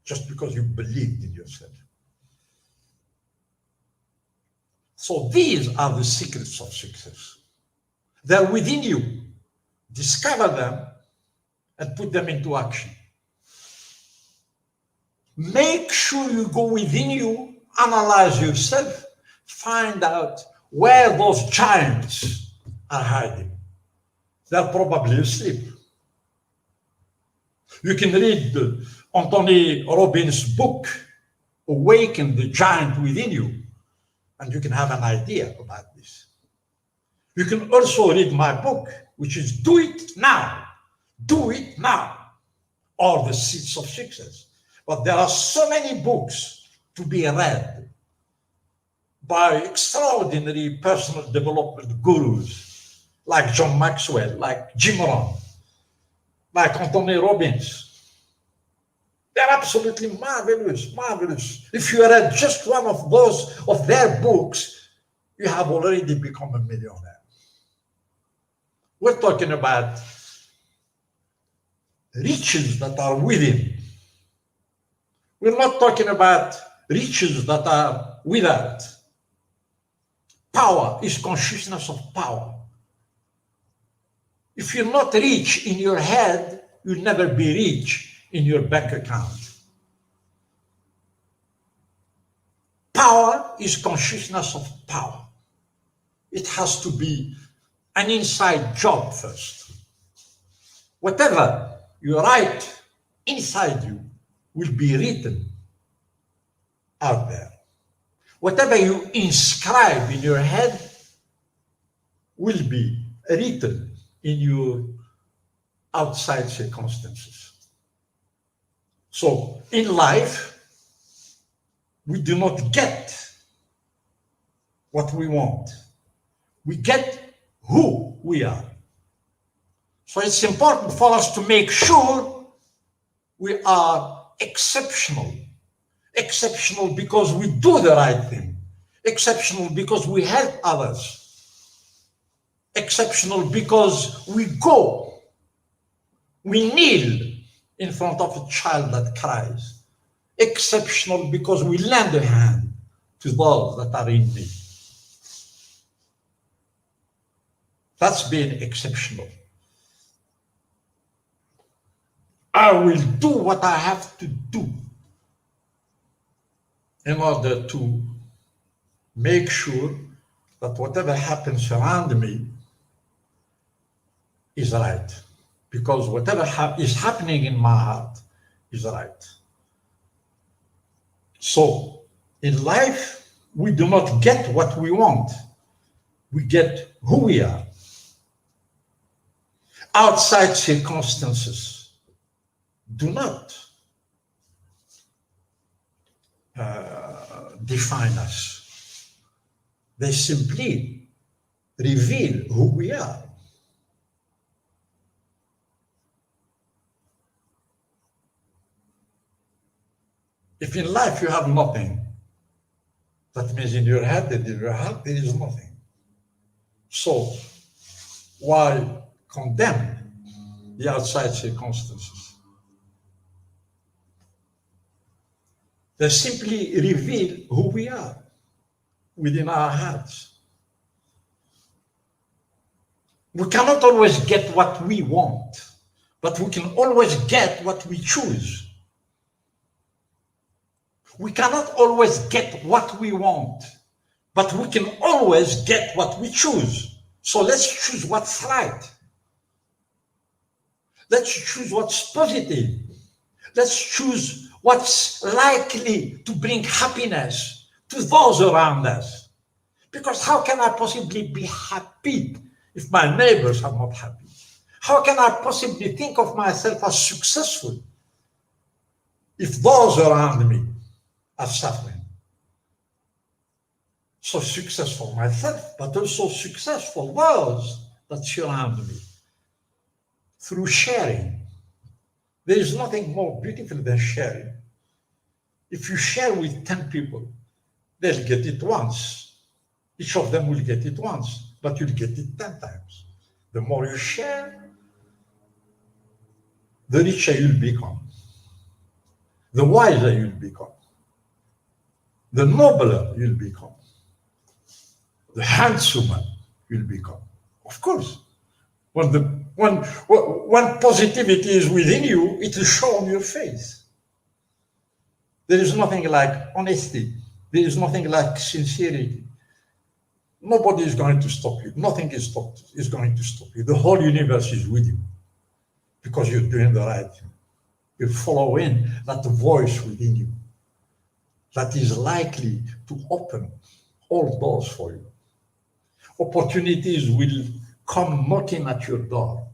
Just because you believed in yourself. So these are the secrets of success. They're within you. Discover them and put them into action. Make sure you go within you, analyze yourself, find out where those giants are hiding. They're probably asleep. You can read Anthony Robbins' book, Awaken the Giant Within You, and you can have an idea about this. You can also read my book, which is Do It Now. Do It Now. Or The Seeds of Success. But there are so many books to be read by extraordinary personal development gurus like John Maxwell, like Jim Rohn, like Anthony Robbins. They're absolutely marvelous, marvelous. If you read just one of those, of their books, you have already become a millionaire. We're talking about riches that are within. We're not talking about riches that are without. Power is consciousness of power. If you're not rich in your head, you'll never be rich in your bank account. Power is consciousness of power. It has to be an inside job first. Whatever you write inside you will be written out there. Whatever you inscribe in your head will be written in your outside circumstances. So in life, we do not get what we want. We get who we are. So it's important for us to make sure we are exceptional. Exceptional because we do the right thing. Exceptional because we help others. Exceptional because we go, we kneel in front of a child that cries. Exceptional because we lend a hand to those that are in need. That's being exceptional. I will do what I have to do in order to make sure that whatever happens around me is right. Because whatever is happening in my heart is right. So in life, we do not get what we want. We get who we are. Outside circumstances do not define us. They simply reveal who we are. If in life you have nothing, that means in your head and in your heart there is nothing. So why condemn the outside circumstances? They simply reveal who we are within our hearts. We cannot always get what we want, but we can always get what we choose. We cannot always get what we want, but we can always get what we choose. So let's choose what's right. Let's choose what's positive. Let's choose what's likely to bring happiness to those around us. Because how can I possibly be happy if my neighbors are not happy? How can I possibly think of myself as successful if those around me are suffering? So successful myself, but also successful those that surround me. Through sharing. There is nothing more beautiful than sharing. If you share with 10 people, they'll get it once. Each of them will get it once, but you'll get it 10 times. The more you share, the richer you'll become. The wiser you'll become. The nobler you'll become. The handsomer you'll become. Of course. When positivity is within you, it will show on your face. There is nothing like honesty. There is nothing like sincerity. Nobody is going to stop you. Nothing is going to stop you. The whole universe is with you because you're doing the right thing. You're following that voice within you that is likely to open all doors for you. Opportunities will come knocking at your door.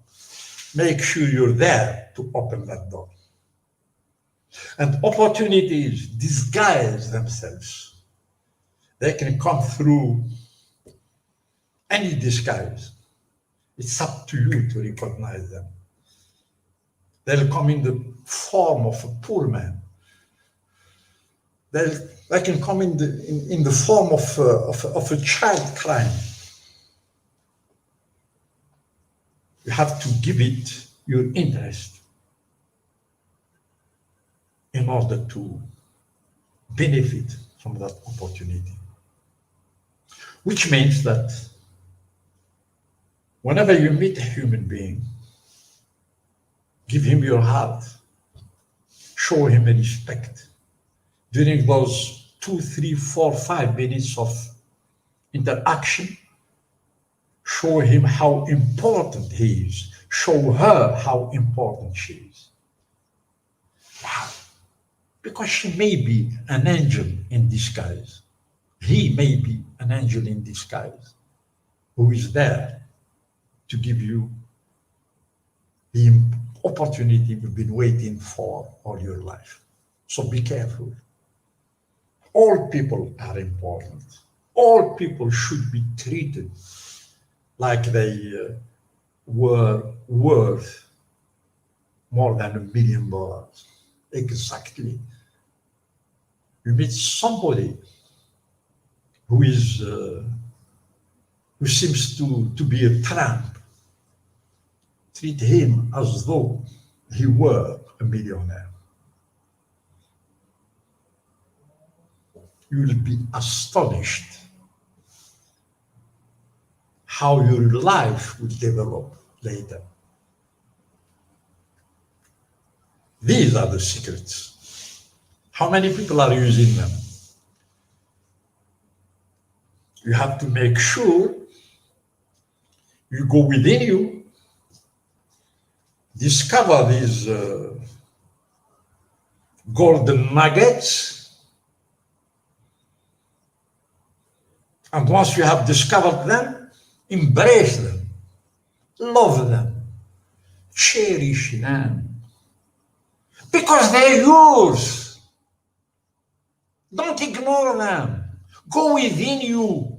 Make sure you're there to open that door. And opportunities disguise themselves. They can come through any disguise. It's up to you to recognize them. They'll come in the form of a poor man. They can come in the form of a child crying. You have to give it your interest in order to benefit from that opportunity. Which means that Whenever you meet a human being, give him your heart, show him respect. During those 2, 3, 4, 5 minutes of interaction, show him how important he is. Show her how important she is. Wow. Because she may be an angel in disguise. He may be an angel in disguise who is there to give you the opportunity you've been waiting for all your life. So be careful. All people are important. All people should be treated like they were worth more than $1 million. Exactly. You meet somebody who is who seems to be a tramp. Treat him as though he were a millionaire. You will be astonished how your life will develop later. These are the secrets. How many people are using them? You have to make sure you go within you, discover these golden nuggets, and once you have discovered them, embrace them, love them, cherish them, because they're yours. Don't ignore them. Go within you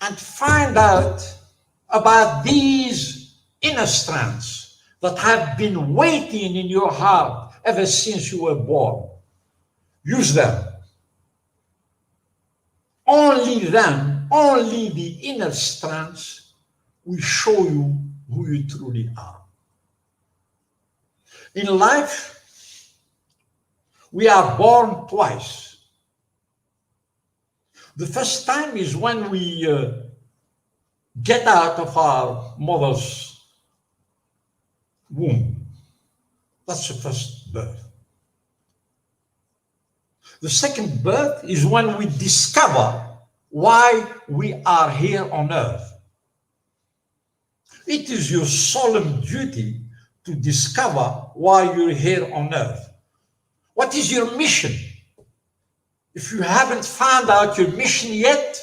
and find out about these inner strands that have been waiting in your heart ever since you were born. Use them. Only them, only the inner strands will show you who you truly are. In life, we are born twice. The first time is when we get out of our mother's womb. That's the first birth. The second birth is when we discover why we are here on earth. It is your solemn duty to discover why you're here on earth. What is your mission? If you haven't found out your mission yet,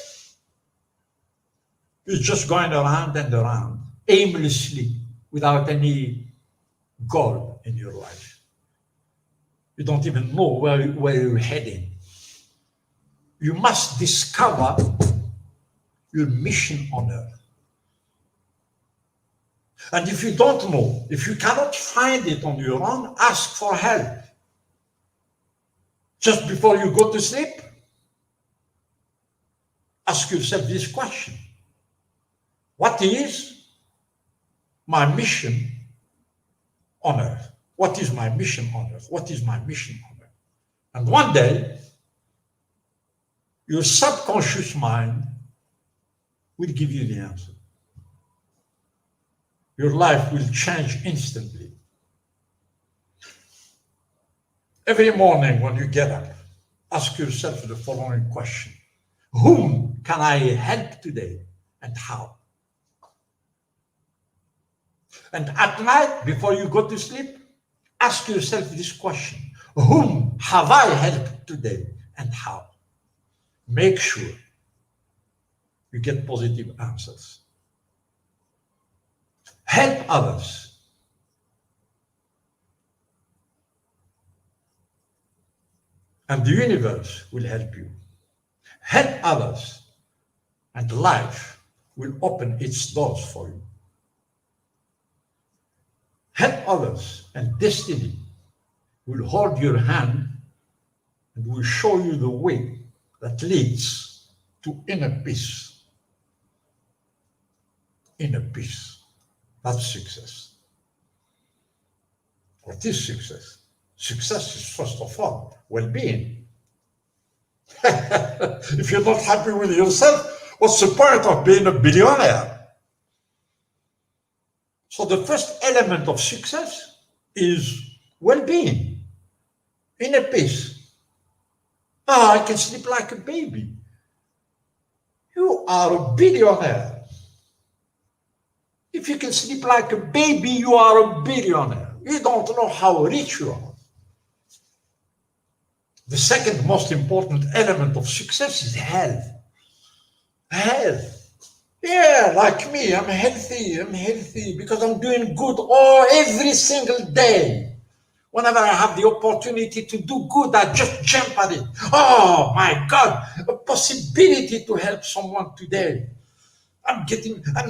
you're just going around and around, aimlessly, without any goal in your life. You don't even know where you're heading. You must discover your mission on earth. And if you don't know, if you cannot find it on your own, ask for help. Just before you go to sleep, ask yourself this question. What is my mission on earth? What is my mission on earth? What is my mission on earth? And one day, your subconscious mind will give you the answer. Your life will change instantly. Every morning when you get up, ask yourself the following question. Whom can I help today and how? And at night, before you go to sleep, ask yourself this question. Whom have I helped today and how? Make sure you get positive answers. Help others. And the universe will help you. Help others, and life will open its doors for you. Help others, and destiny will hold your hand and will show you the way that leads to inner peace. Inner peace. That's success. What is success? Success is, first of all, well-being. If you're not happy with yourself, What's the point of being a billionaire? So the first element of success is well-being, inner peace. I can sleep like a baby. You are a billionaire. If you can sleep like a baby, you are a billionaire. You don't know how rich you are. The second most important element of success is health. Health. Yeah, like me, I'm healthy because I'm doing good every single day. Whenever I have the opportunity to do good, I just jump at it. Oh my God, a possibility to help someone today. I'm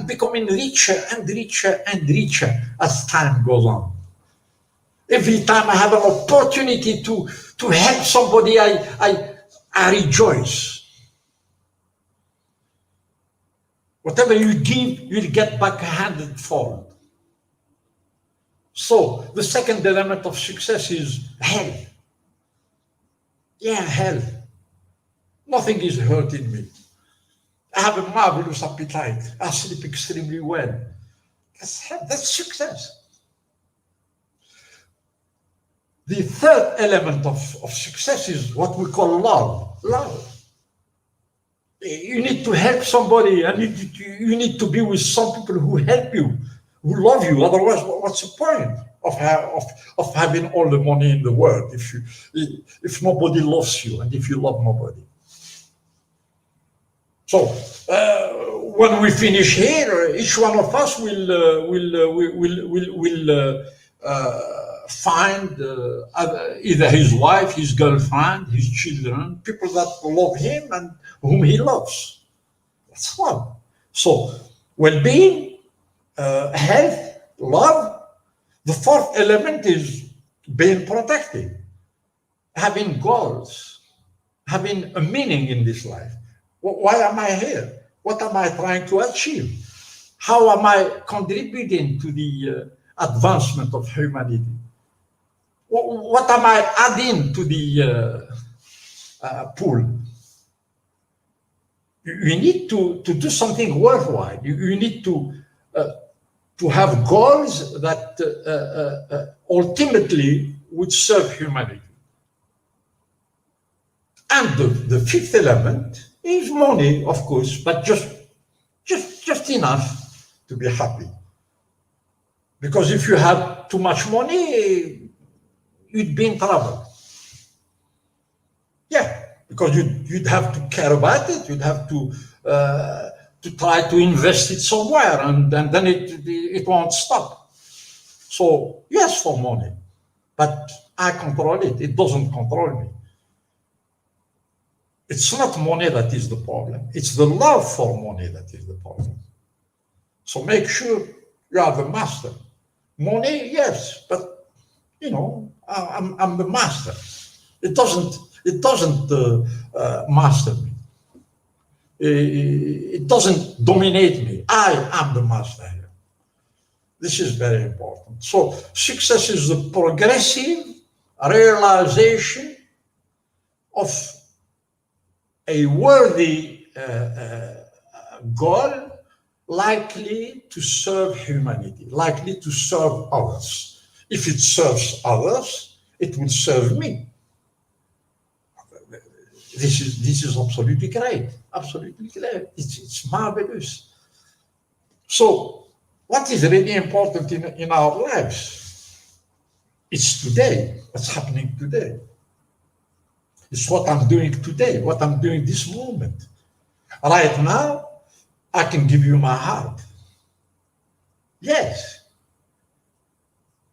becoming richer and richer and richer as time goes on. Every time I have an opportunity to help somebody, I rejoice. Whatever you give, you'll get back 100-fold. So the second element of success is health. Yeah, health. Nothing is hurting me. I have a marvelous appetite. I sleep extremely well. That's success. The third element of success is what we call love. Love. You need to help somebody, and you need to be with some people who help you, who love you. Otherwise, what's the point of having all the money in the world if nobody loves you and if you love nobody? So when we finish here, each one of us will find either his wife, his girlfriend, his children, people that love him and whom he loves. That's love. So well-being, health, love. The fourth element is being protected, having goals, having a meaning in this life. Why am I here? What am I trying to achieve? How am I contributing to the advancement of humanity? What am I adding to the pool? You need to do something worthwhile. You need to have goals that ultimately would serve humanity. And the fifth element is money, of course, but just enough to be happy. Because if you have too much money, you'd be in trouble. Yeah, because you'd have to care about it. You'd have to try to invest it somewhere, and then it won't stop. So yes, for money, but I control it. It doesn't control me. It's not money that is the problem. It's the love for money that is the problem. So make sure you are the master. Money, yes, but you know, I'm the master. It doesn't master me. It doesn't dominate me. I am the master here. This is very important. So success is the progressive realization of a worthy goal likely to serve humanity, likely to serve others. If it serves others, it will serve me. This is absolutely great, absolutely great. It's marvelous. So what is really important in our lives? It's today, what's happening today. It's what I'm doing today, what I'm doing this moment. Right now, I can give you my heart. Yes,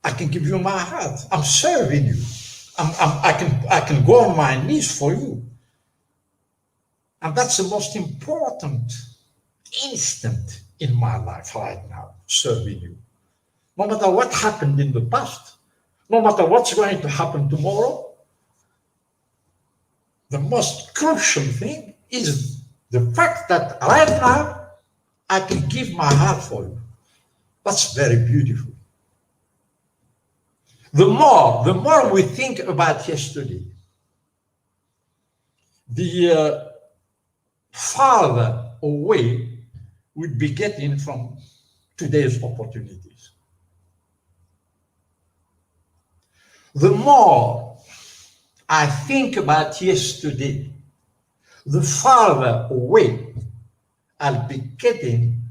I can give you my heart. I'm serving you. I can go on my knees for you. And that's the most important instant in my life right now, serving you. No matter what happened in the past, no matter what's going to happen tomorrow, the most crucial thing is the fact that right now I can give my heart for you. That's very beautiful. The more we think about yesterday, the farther away we'd be getting from today's opportunities. The more I think about yesterday, the farther away I'll be getting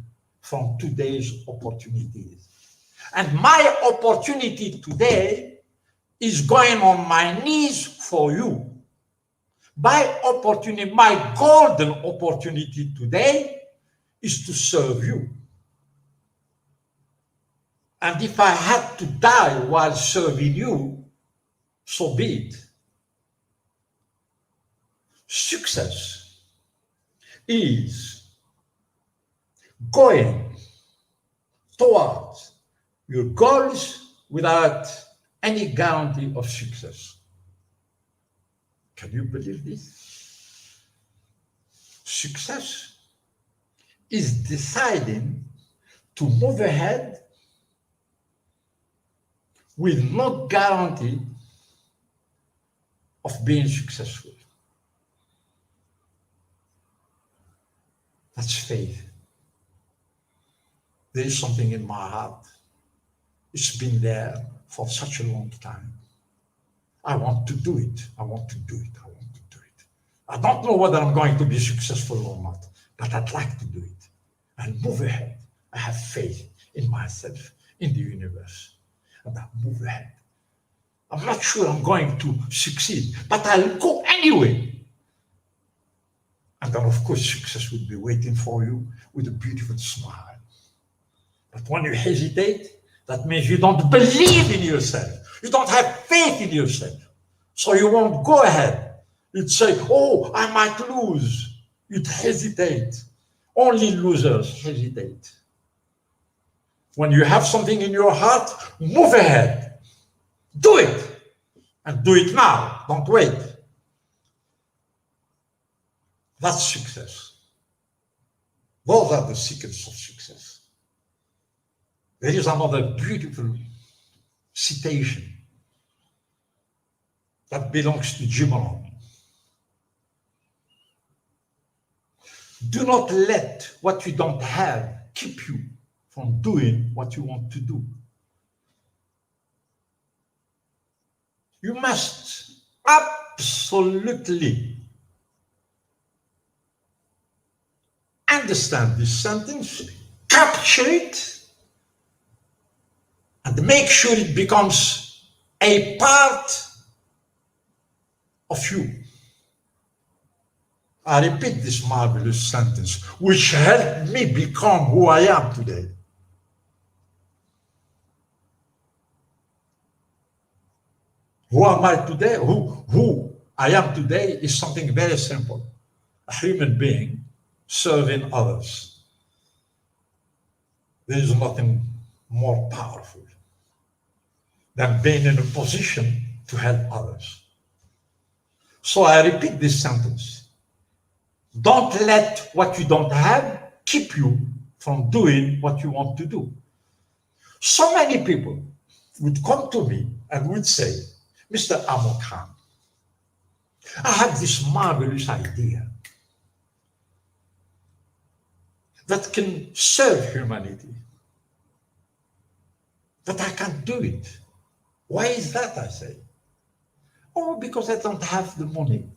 from today's opportunities. And my opportunity today is going on my knees for you. My opportunity, my golden opportunity today is to serve you. And if I had to die while serving you, so be it. Success is going towards your goals without any guarantee of success. Can you believe this? Success is deciding to move ahead with no guarantee of being successful. That's faith. There is something in my heart. It's been there for such a long time. I want to do it. I want to do it. I want to do it. I don't know whether I'm going to be successful or not, but I'd like to do it and move ahead. I have faith in myself, in the universe, and I move ahead. I'm not sure I'm going to succeed, but I'll go anyway. And then, of course, success will be waiting for you with a beautiful smile. But when you hesitate, that means you don't believe in yourself. You don't have faith in yourself. So you won't go ahead. You'd say, oh, I might lose. You'd hesitate. Only losers hesitate. When you have something in your heart, move ahead. Do it. And do it now. Don't wait. That's success. Those are the secrets of success. There is another beautiful citation that belongs to Gibran. Do not let what you don't have keep you from doing what you want to do. You must absolutely understand this sentence, capture it, and make sure it becomes a part of you. I repeat this marvelous sentence, which helped me become who I am today. Who am I today? Who I am today is something very simple. A human being serving others. There is nothing more powerful than being in a position to help others. So I repeat this sentence. Don't let what you don't have keep you from doing what you want to do. So many people would come to me and would say, Mr. Amokrane, I have this marvelous idea that can serve humanity, but I can't do it. Why is that, I say? Oh, because I don't have the money.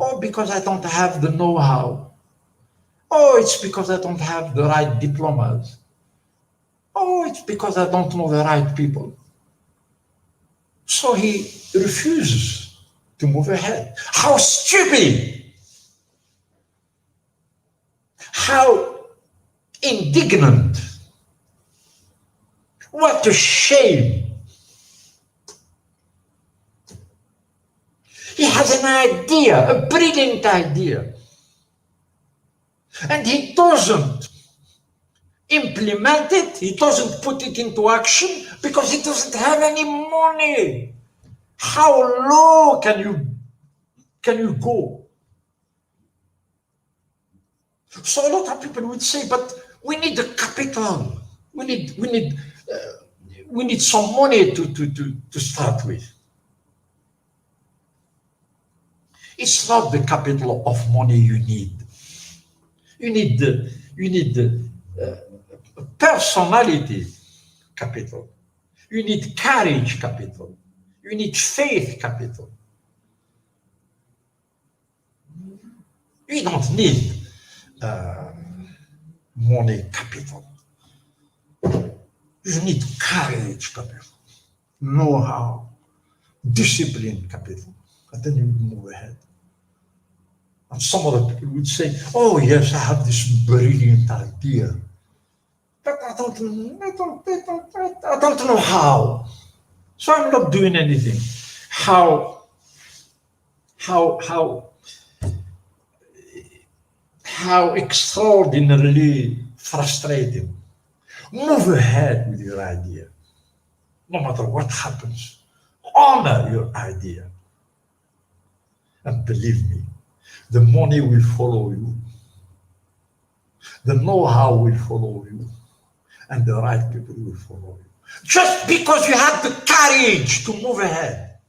Oh, because I don't have the know-how. Oh, it's because I don't have the right diplomas. Oh, it's because I don't know the right people. So he refuses to move ahead. How stupid! How indignant! What a shame! He has an idea, a brilliant idea, and he doesn't implement it, he doesn't put it into action because he doesn't have any money. How low can you go? So a lot of people would say, but we need the capital. We need some money to start with. It's not the capital of money you need. You need personality capital. You need courage capital. You need faith capital. You don't need money capital. You need courage capital, know-how, discipline capital, and then you move ahead. And some other people would say, oh yes, I have this brilliant idea, but I don't know how. So I'm not doing anything. How extraordinarily frustrating. Move ahead with your idea. No matter what happens, honor your idea. And believe me, the money will follow you. The know-how will follow you. And the right people will follow you. Just because you had the courage to move ahead.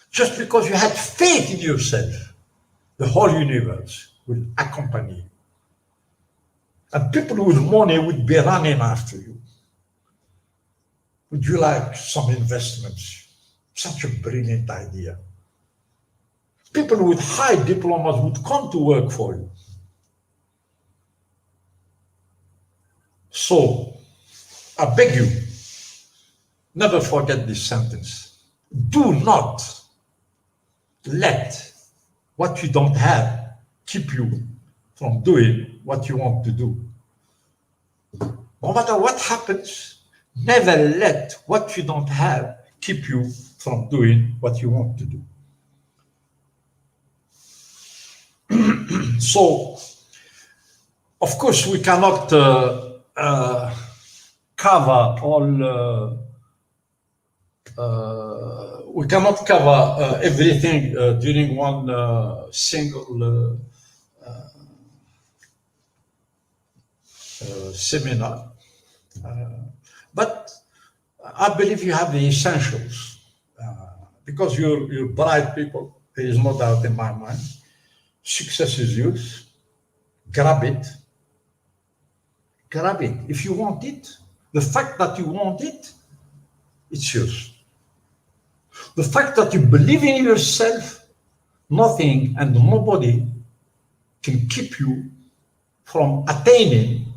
Just because you had faith in yourself, the whole universe will accompany you. And people with money would be running after you. Would you like some investments? Such a brilliant idea. People with high diplomas would come to work for you. So, I beg you, never forget this sentence. Do not let what you don't have keep you from doing what you want to do. No matter what happens, never let what you don't have keep you from doing what you want to do. So, of course, we cannot cover all. We cannot cover everything during one single seminar, but I believe you have the essentials because you're bright people. There is no doubt in my mind. Success is yours. Grab it. Grab it. If you want it, the fact that you want it, it's yours. The fact that you believe in yourself, nothing and nobody can keep you from attaining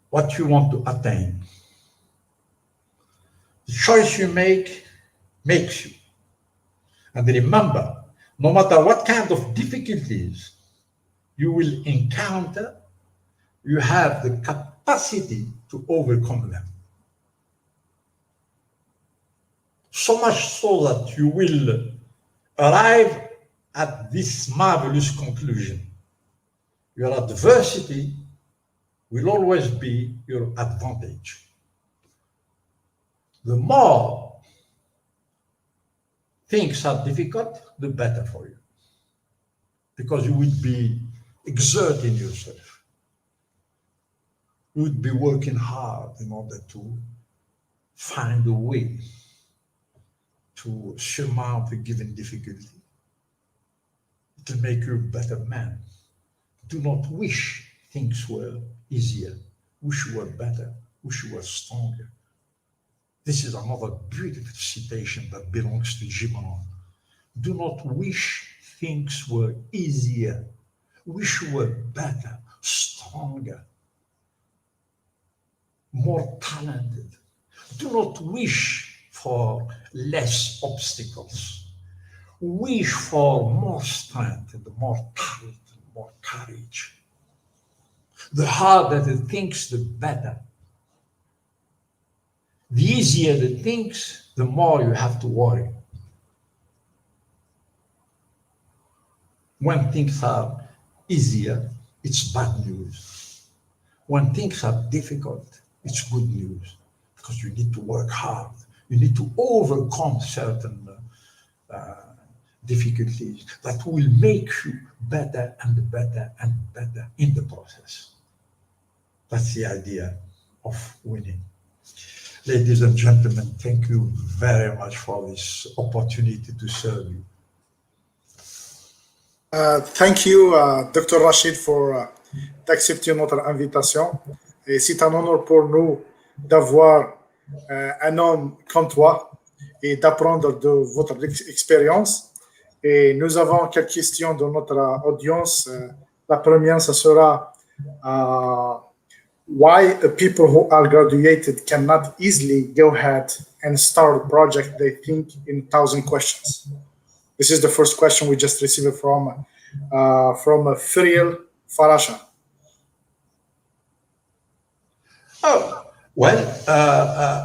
what you want to attain. The choice you make makes you. And remember, no matter what kind of difficulties you will encounter, you have the capacity to overcome them. So much so that you will arrive at this marvelous conclusion. Your adversity will always be your advantage. The more things are difficult, the better for you. Because you would be exerting yourself. You would be working hard in order to find a way to surmount a given difficulty. It will make you a better man. Do not wish things were easier. Wish you were better. Wish you were stronger. This is another beautiful citation that belongs to Gibran. Do not wish things were easier. Wish you were better, stronger, more talented. Do not wish for less obstacles. Wish for more strength and more talent and more courage. The harder the things, the better. The easier the things, the more you have to worry. When things are easier, it's bad news. When things are difficult, it's good news because you need to work hard. You need to overcome certain difficulties that will make you better and better and better in the process. That's the idea of winning. Ladies and gentlemen, thank you very much for this opportunity to serve you. Thank you, Dr. Rachid, for d'accepter notre invitation. Et c'est un honneur pour nous d'avoir un homme comme toi et d'apprendre de votre expérience. Et nous avons quelques questions de notre audience. La première, ce sera why people who are graduated cannot easily go ahead and start a project they think in 1,000 questions. This is the first question we just received from Firiel Farasha. Oh, well,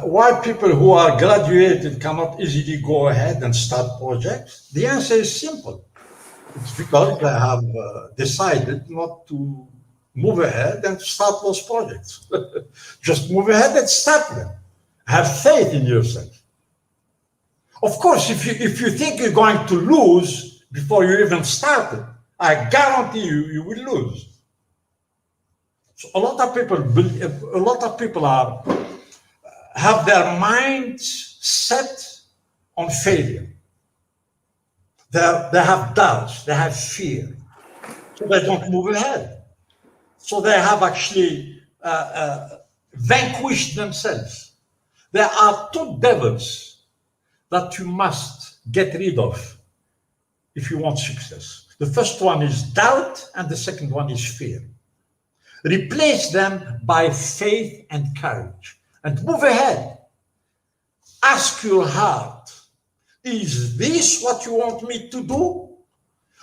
why people who are graduated cannot easily go ahead and start projects? The answer is simple. It's because they have decided not to move ahead and start those projects. Just move ahead and start them. Have faith in yourself. Of course, if you think you're going to lose before you even started, I guarantee you will lose. So a lot of people have their minds set on failure. They have doubts, they have fear, so they don't move ahead. So they have actually vanquished themselves. There are two devils that you must get rid of if you want success. The first one is doubt, and the second one is fear. Replace them by faith and courage, and move ahead. Ask your heart, is this what you want me to do?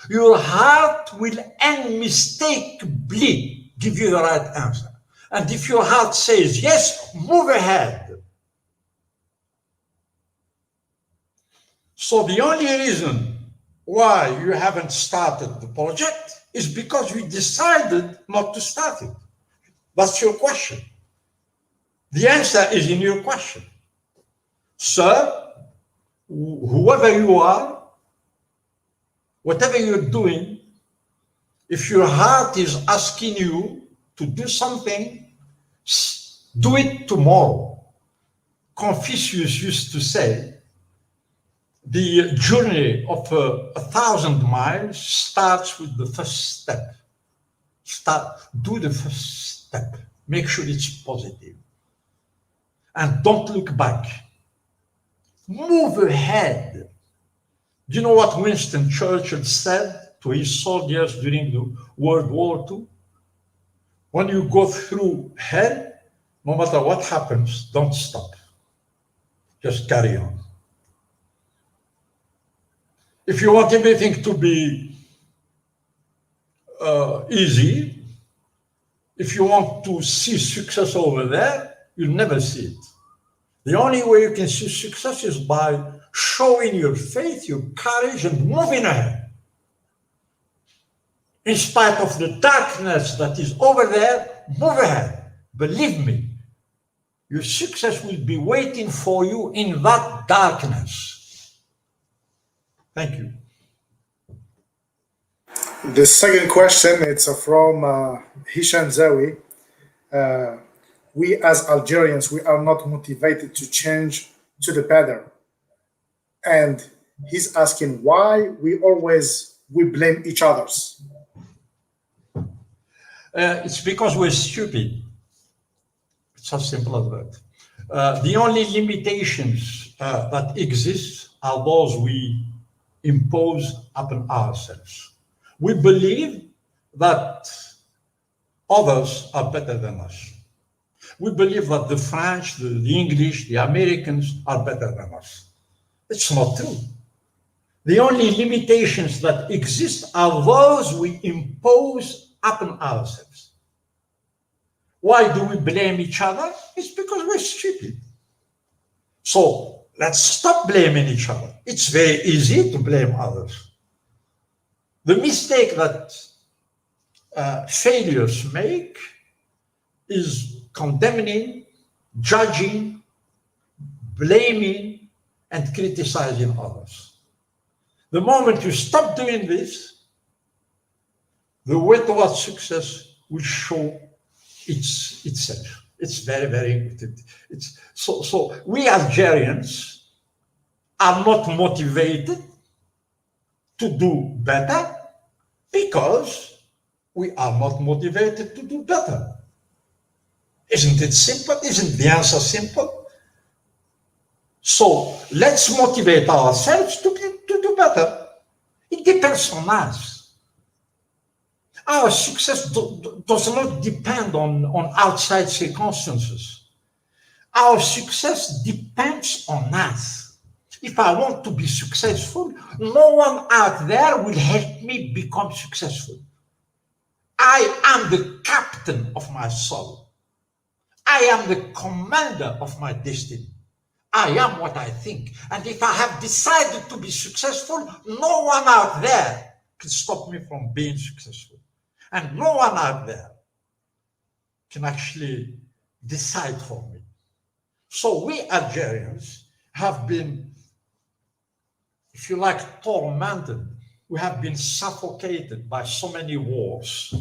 Your heart will unmistakably give you the right answer. And if your heart says yes, move ahead. So the only reason why you haven't started the project is because you decided not to start it. That's your question. The answer is in your question. Sir, whoever you are, whatever you're doing, if your heart is asking you to do something, do it tomorrow. Confucius used to say, the journey of 1,000 miles starts with the first step. Do the first step. Make sure it's positive. And don't look back. Move ahead. Do you know what Winston Churchill said to his soldiers during the World War II? When you go through hell, no matter what happens, don't stop. Just carry on. If you want everything to be easy, if you want to see success over there, you'll never see it. The only way you can see success is by showing your faith, your courage, and moving ahead. In spite of the darkness that is over there, move ahead. Believe me, your success will be waiting for you in that darkness. Thank you. The second question, it's from Hisham Zawi. We as Algerians, we are not motivated to change to the better. And he's asking why we blame each others. It's because we're stupid. It's as simple as that. The only limitations that exist are those we impose upon ourselves. We believe that others are better than us. We believe that the French, the English, the Americans are better than us. It's not true. The only limitations that exist are those we impose upon ourselves. Why do we blame each other? It's because we're stupid. So let's stop blaming each other. It's very easy to blame others. The mistake that failures make is condemning, judging, blaming, and criticizing others. The moment you stop doing this, the way towards success will show itself. It's very, very important. So we Algerians are not motivated to do better. Because we are not motivated to do better. Isn't it simple? Isn't the answer simple? So let's motivate ourselves to do better. It depends on us. Our success does not depend on outside circumstances. Our success depends on us. If I want to be successful, no one out there will help me become successful. I am the captain of my soul. I am the commander of my destiny. I am what I think. And if I have decided to be successful, no one out there can stop me from being successful. And no one out there can actually decide for me. So we Algerians have been, if you like, tormented. We have been suffocated by so many wars.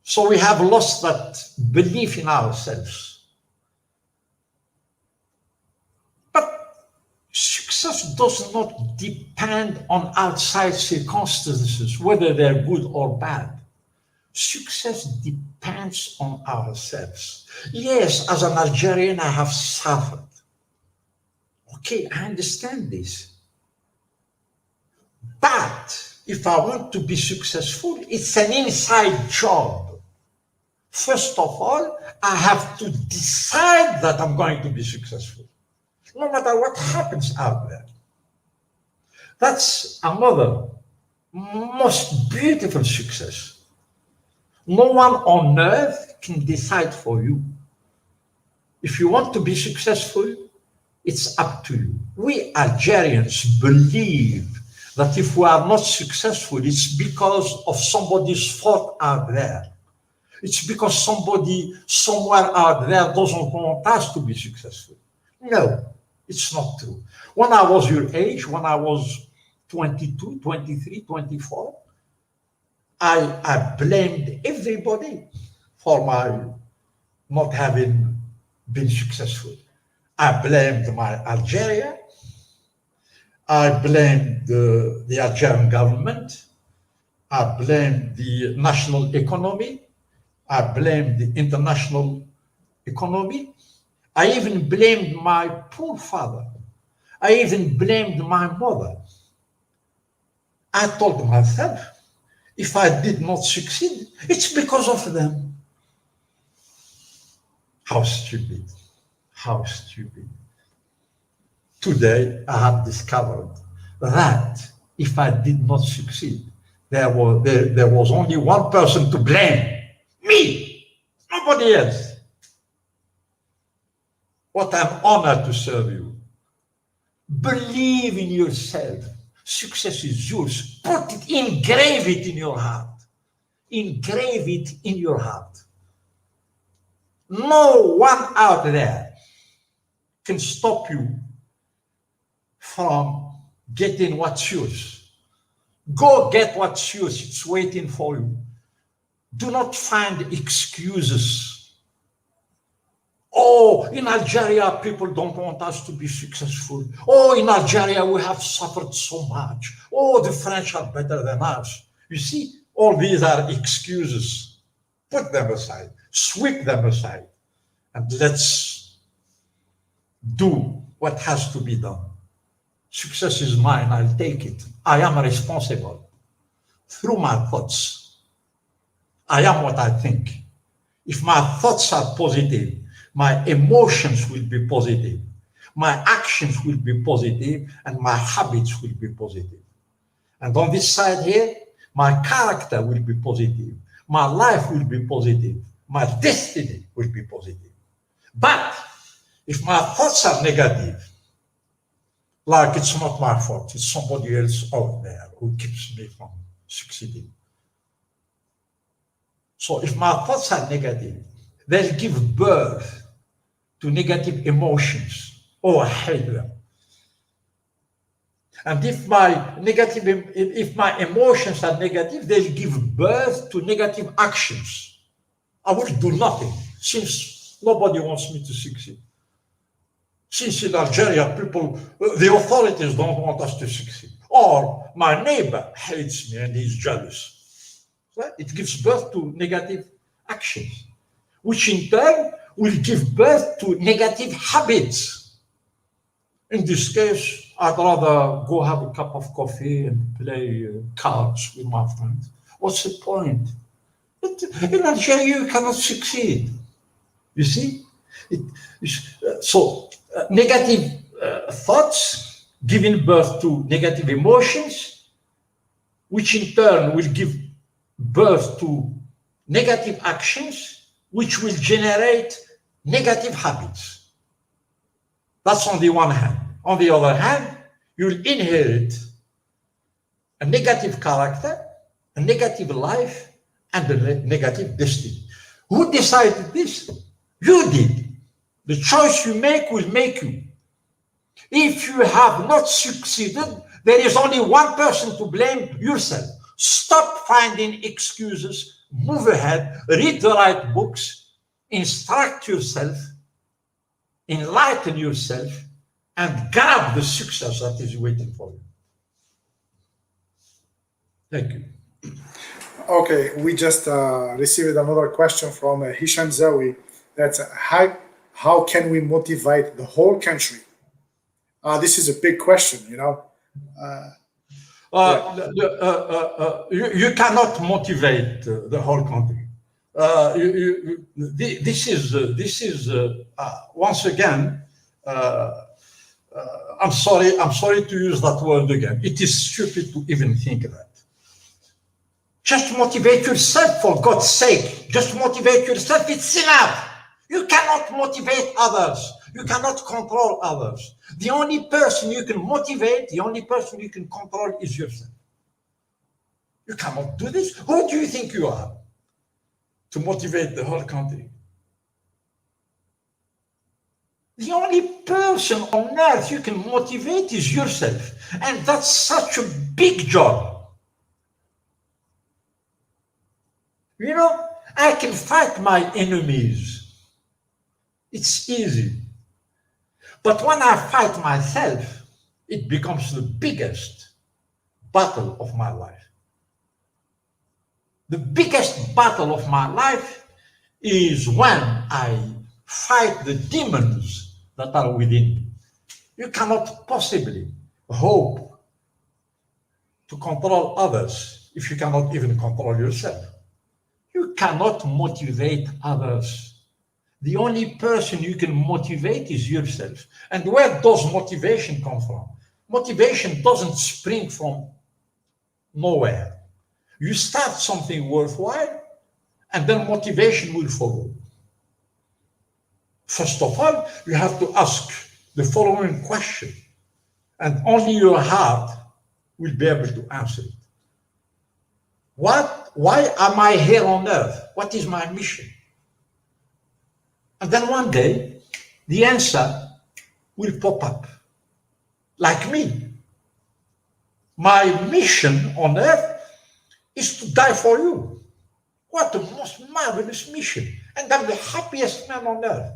So we have lost that belief in ourselves. But success does not depend on outside circumstances, whether they're good or bad. Success depends on ourselves. Yes, as an Algerian, I have suffered. Okay, I understand this. But if I want to be successful, it's an inside job. First of all, I have to decide that I'm going to be successful, no matter what happens out there. That's another most beautiful success. No one on earth can decide for you. If you want to be successful, it's up to you. We Algerians believe that if we are not successful, it's because of somebody's fault out there. It's because somebody somewhere out there doesn't want us to be successful. No, it's not true. When I was your age, when I was 22, 23, 24, I blamed everybody for my not having been successful. I blamed my Algeria. I blamed the Algerian government. I blamed the national economy. I blamed the international economy. I even blamed my poor father. I even blamed my mother. I told myself, if I did not succeed, it's because of them. How stupid. How stupid. Today, I have discovered that if I did not succeed, there was only one person to blame. Me, nobody else. What an honor to serve you. Believe in yourself. Success is yours. Put it, engrave it in your heart. Engrave it in your heart. No one out there can stop you from getting what's yours. Go get what's yours. It's waiting for you. Do not find excuses. Oh, in Algeria, people don't want us to be successful. Oh, in Algeria, we have suffered so much. Oh, the French are better than us. You see, all these are excuses. Put them aside. Sweep them aside. And let's do what has to be done. Success is mine. I'll take it. I am responsible. Through my thoughts, I am what I think. If my thoughts are positive, my emotions will be positive, my actions will be positive, and my habits will be positive. And on this side here, my character will be positive, my life will be positive, my destiny will be positive. But if my thoughts are negative, like it's not my fault, it's somebody else out there who keeps me from succeeding. So if my thoughts are negative, they'll give birth to negative emotions. Oh, I hate them. And if my emotions are negative, they'll give birth to negative actions. I will do nothing since nobody wants me to succeed. Since in Algeria, the authorities don't want us to succeed. Or my neighbor hates me and he's jealous. So it gives birth to negative actions, which in turn will give birth to negative habits. In this case, I'd rather go have a cup of coffee and play cards with my friends. What's the point? In Algeria, you cannot succeed. You see? Negative thoughts giving birth to negative emotions, which in turn will give birth to negative actions, which will generate negative habits. That's on the one hand. On the other hand, you'll inherit a negative character, a negative life, and a negative destiny. Who decided this? You did. The choice you make will make you. If you have not succeeded, there is only one person to blame: yourself. Stop finding excuses, move ahead, read the right books, instruct yourself, enlighten yourself, and grab the success that is waiting for you. Thank you. Okay, we just received another question from Hisham Zawi. That's how can we motivate the whole country? This is a big question, you know. You cannot motivate the whole country. This is once again. I'm sorry to use that word again. It is stupid to even think that. Just motivate yourself, for God's sake. Just motivate yourself. It's enough. You cannot motivate others. You cannot control others. The only person you can motivate, the only person you can control is yourself. You cannot do this. Who do you think you are to motivate the whole country? The only person on earth you can motivate is yourself. And that's such a big job. You know, I can fight my enemies. It's easy. But when I fight myself, it becomes the biggest battle of my life. The biggest battle of my life is when I fight the demons that are within me. You cannot possibly hope to control others if you cannot even control yourself. You cannot motivate others. The only person you can motivate is yourself. And where does motivation come from? Motivation doesn't spring from nowhere. You start something worthwhile, and then motivation will follow. First of all, you have to ask the following question, and only your heart will be able to answer it. Why am I here on earth? What is my mission? And then one day, the answer will pop up. Like me. My mission on earth is to die for you. What a most marvelous mission. And I'm the happiest man on earth.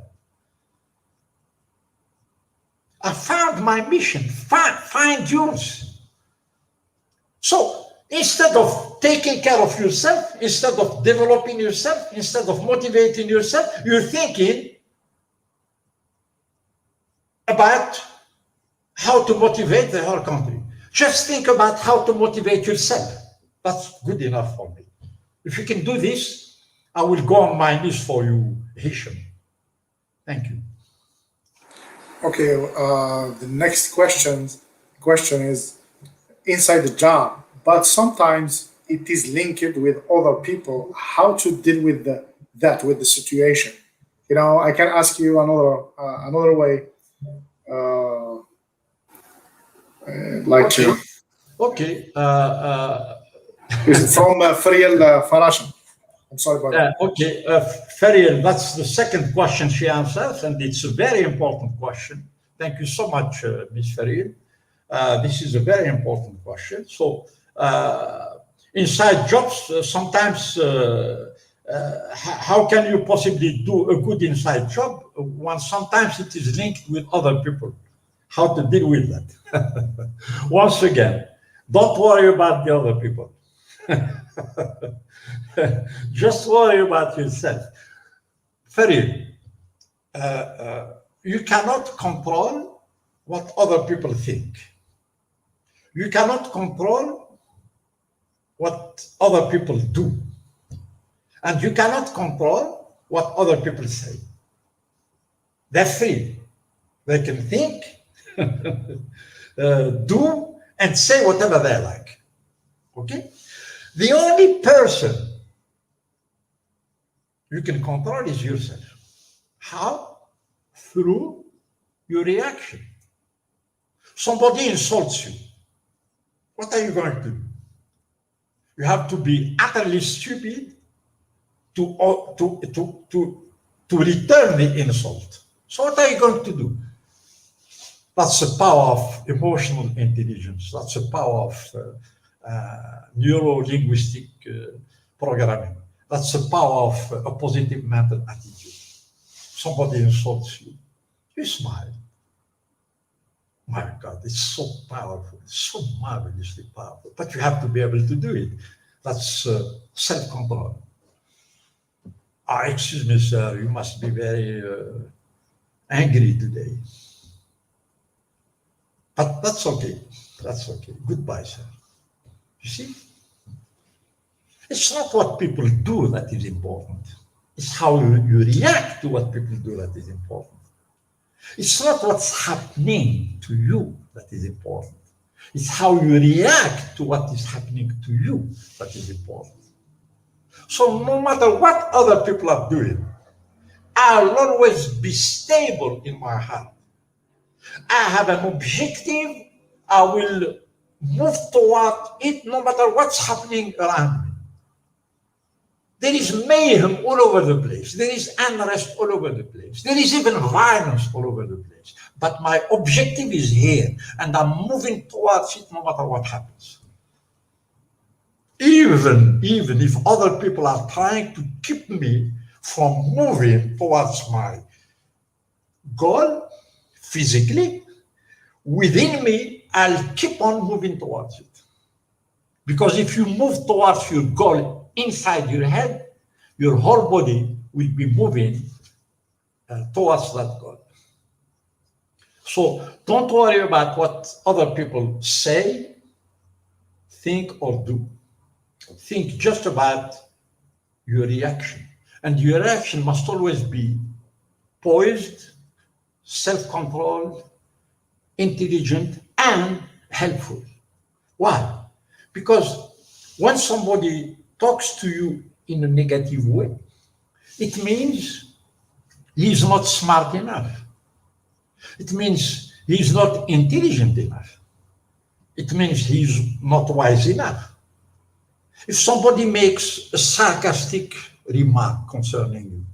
I found my mission. Find yours. So instead of taking care of yourself, instead of developing yourself, instead of motivating yourself, you're thinking about how to motivate the whole country. Just think about how to motivate yourself. That's good enough for me. If you can do this, I will go on my knees for you, Hisham. Thank you. Okay, the next question is inside the job, but sometimes it is linked with other people. How to deal with with the situation? You know, I can ask you another way. Okay. From Fariel Farashan. I'm sorry about that. Okay, Fariel, that's the second question she answers, and it's a very important question. Thank you so much, Ms. Fariel. This is a very important question. So, inside jobs, sometimes, how can you possibly do a good inside job when sometimes it is linked with other people? How to deal with that? Once again, Don't worry about the other people. Just worry about yourself. Farid, you cannot control what other people think. You cannot control what other people do. And you cannot control what other people say. They're free. They can think, do, and say whatever they like. Okay? The only person you can control is yourself. How? Through your reaction. Somebody insults you. What are you going to do? You have to be utterly stupid to return the insult. So what are you going to do? That's the power of emotional intelligence. That's the power of neuro-linguistic programming. That's the power of a positive mental attitude. Somebody insults you, you smile. My God, it's so powerful, it's so marvelously powerful. But you have to be able to do it. That's self-control. Excuse me, sir, you must be very angry today. But that's okay. That's okay. Goodbye, sir. You see? It's not what people do that is important. It's how you react to what people do that is important. It's not what's happening to you that is important. It's how you react to what is happening to you that is important. So no matter what other people are doing, I'll always be stable in my heart. I have an objective. I will move toward it no matter what's happening around me. There is mayhem all over the place. There is unrest all over the place. There is even violence all over the place. But my objective is here, and I'm moving towards it no matter what happens. Even if other people are trying to keep me from moving towards my goal physically, within me, I'll keep on moving towards it. Because if you move towards your goal inside your head, your whole body will be moving towards that goal. So don't worry about what other people say, think, or do. Think just about your reaction. And your reaction must always be poised, self-controlled, intelligent, and helpful. Why? Because when somebody talks to you in a negative way, it means he's not smart enough. It means he's not intelligent enough. It means he's not wise enough. If somebody makes a sarcastic remark concerning you,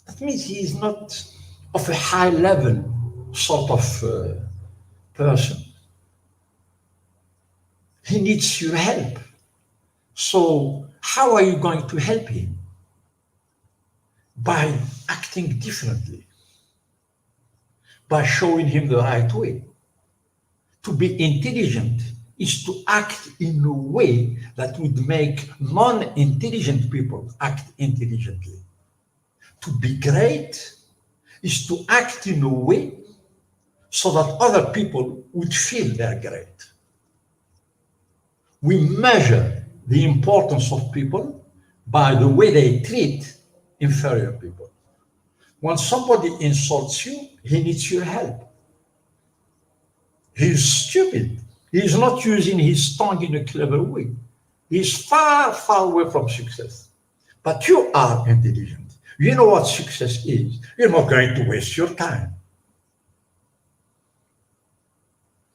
that means he is not of a high level sort of person. He needs your help. So how are you going to help him? By acting differently, by showing him the right way. To be intelligent is to act in a way that would make non-intelligent people act intelligently. To be great is to act in a way so that other people would feel they're great. We measure the importance of people by the way they treat inferior people. When somebody insults you, he needs your help. He's stupid. He's not using his tongue in a clever way. He's far, far away from success. But you are intelligent. You know what success is. You're not going to waste your time.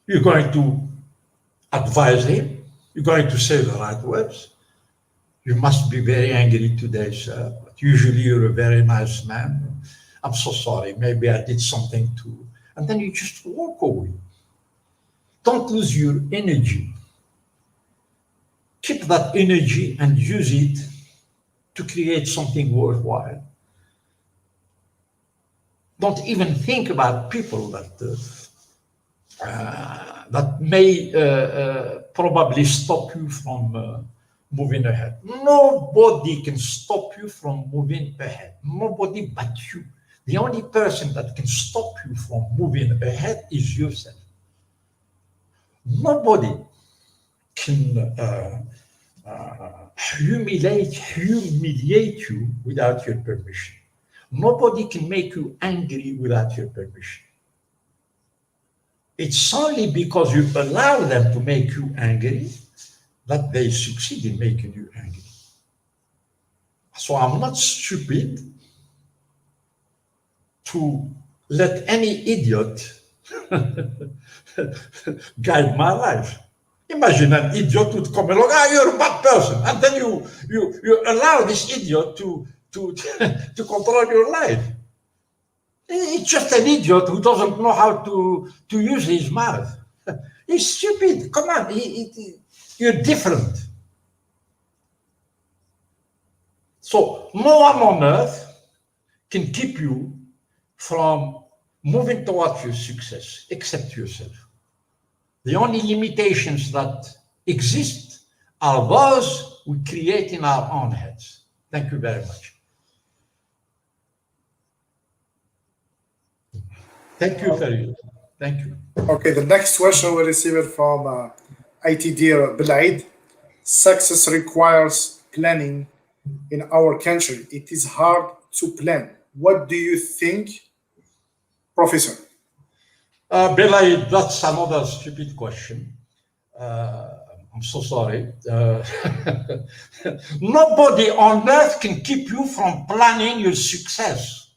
You're going to advise him. You're going to say the right words. You must be very angry today, sir. But usually you're a very nice man. I'm so sorry. Maybe I did something too. And then you just walk away. Don't lose your energy. Keep that energy and use it to create something worthwhile. Don't even think about people that that may probably stop you from moving ahead. Nobody can stop you from moving ahead. Nobody but you. The only person that can stop you from moving ahead is yourself. Nobody can humiliate you without your permission. Nobody can make you angry without your permission. It's only because you allow them to make you angry that they succeed in making you angry. So I'm not stupid to let any idiot guide my life. Imagine an idiot would come along, you're a bad person, and then you allow this idiot to control your life. It's just an idiot who doesn't know how to use his mouth. He's stupid. Come on, you're different. So no one on earth can keep you from moving towards your success except yourself. The only limitations that exist are those we create in our own heads. Thank you very much. Thank you, Farid. Thank you. Okay, the next question we received from ITD Belaid. Success requires planning in our country. It is hard to plan. What do you think, Professor? Belaid, that's another stupid question. I'm so sorry. Nobody on earth can keep you from planning your success.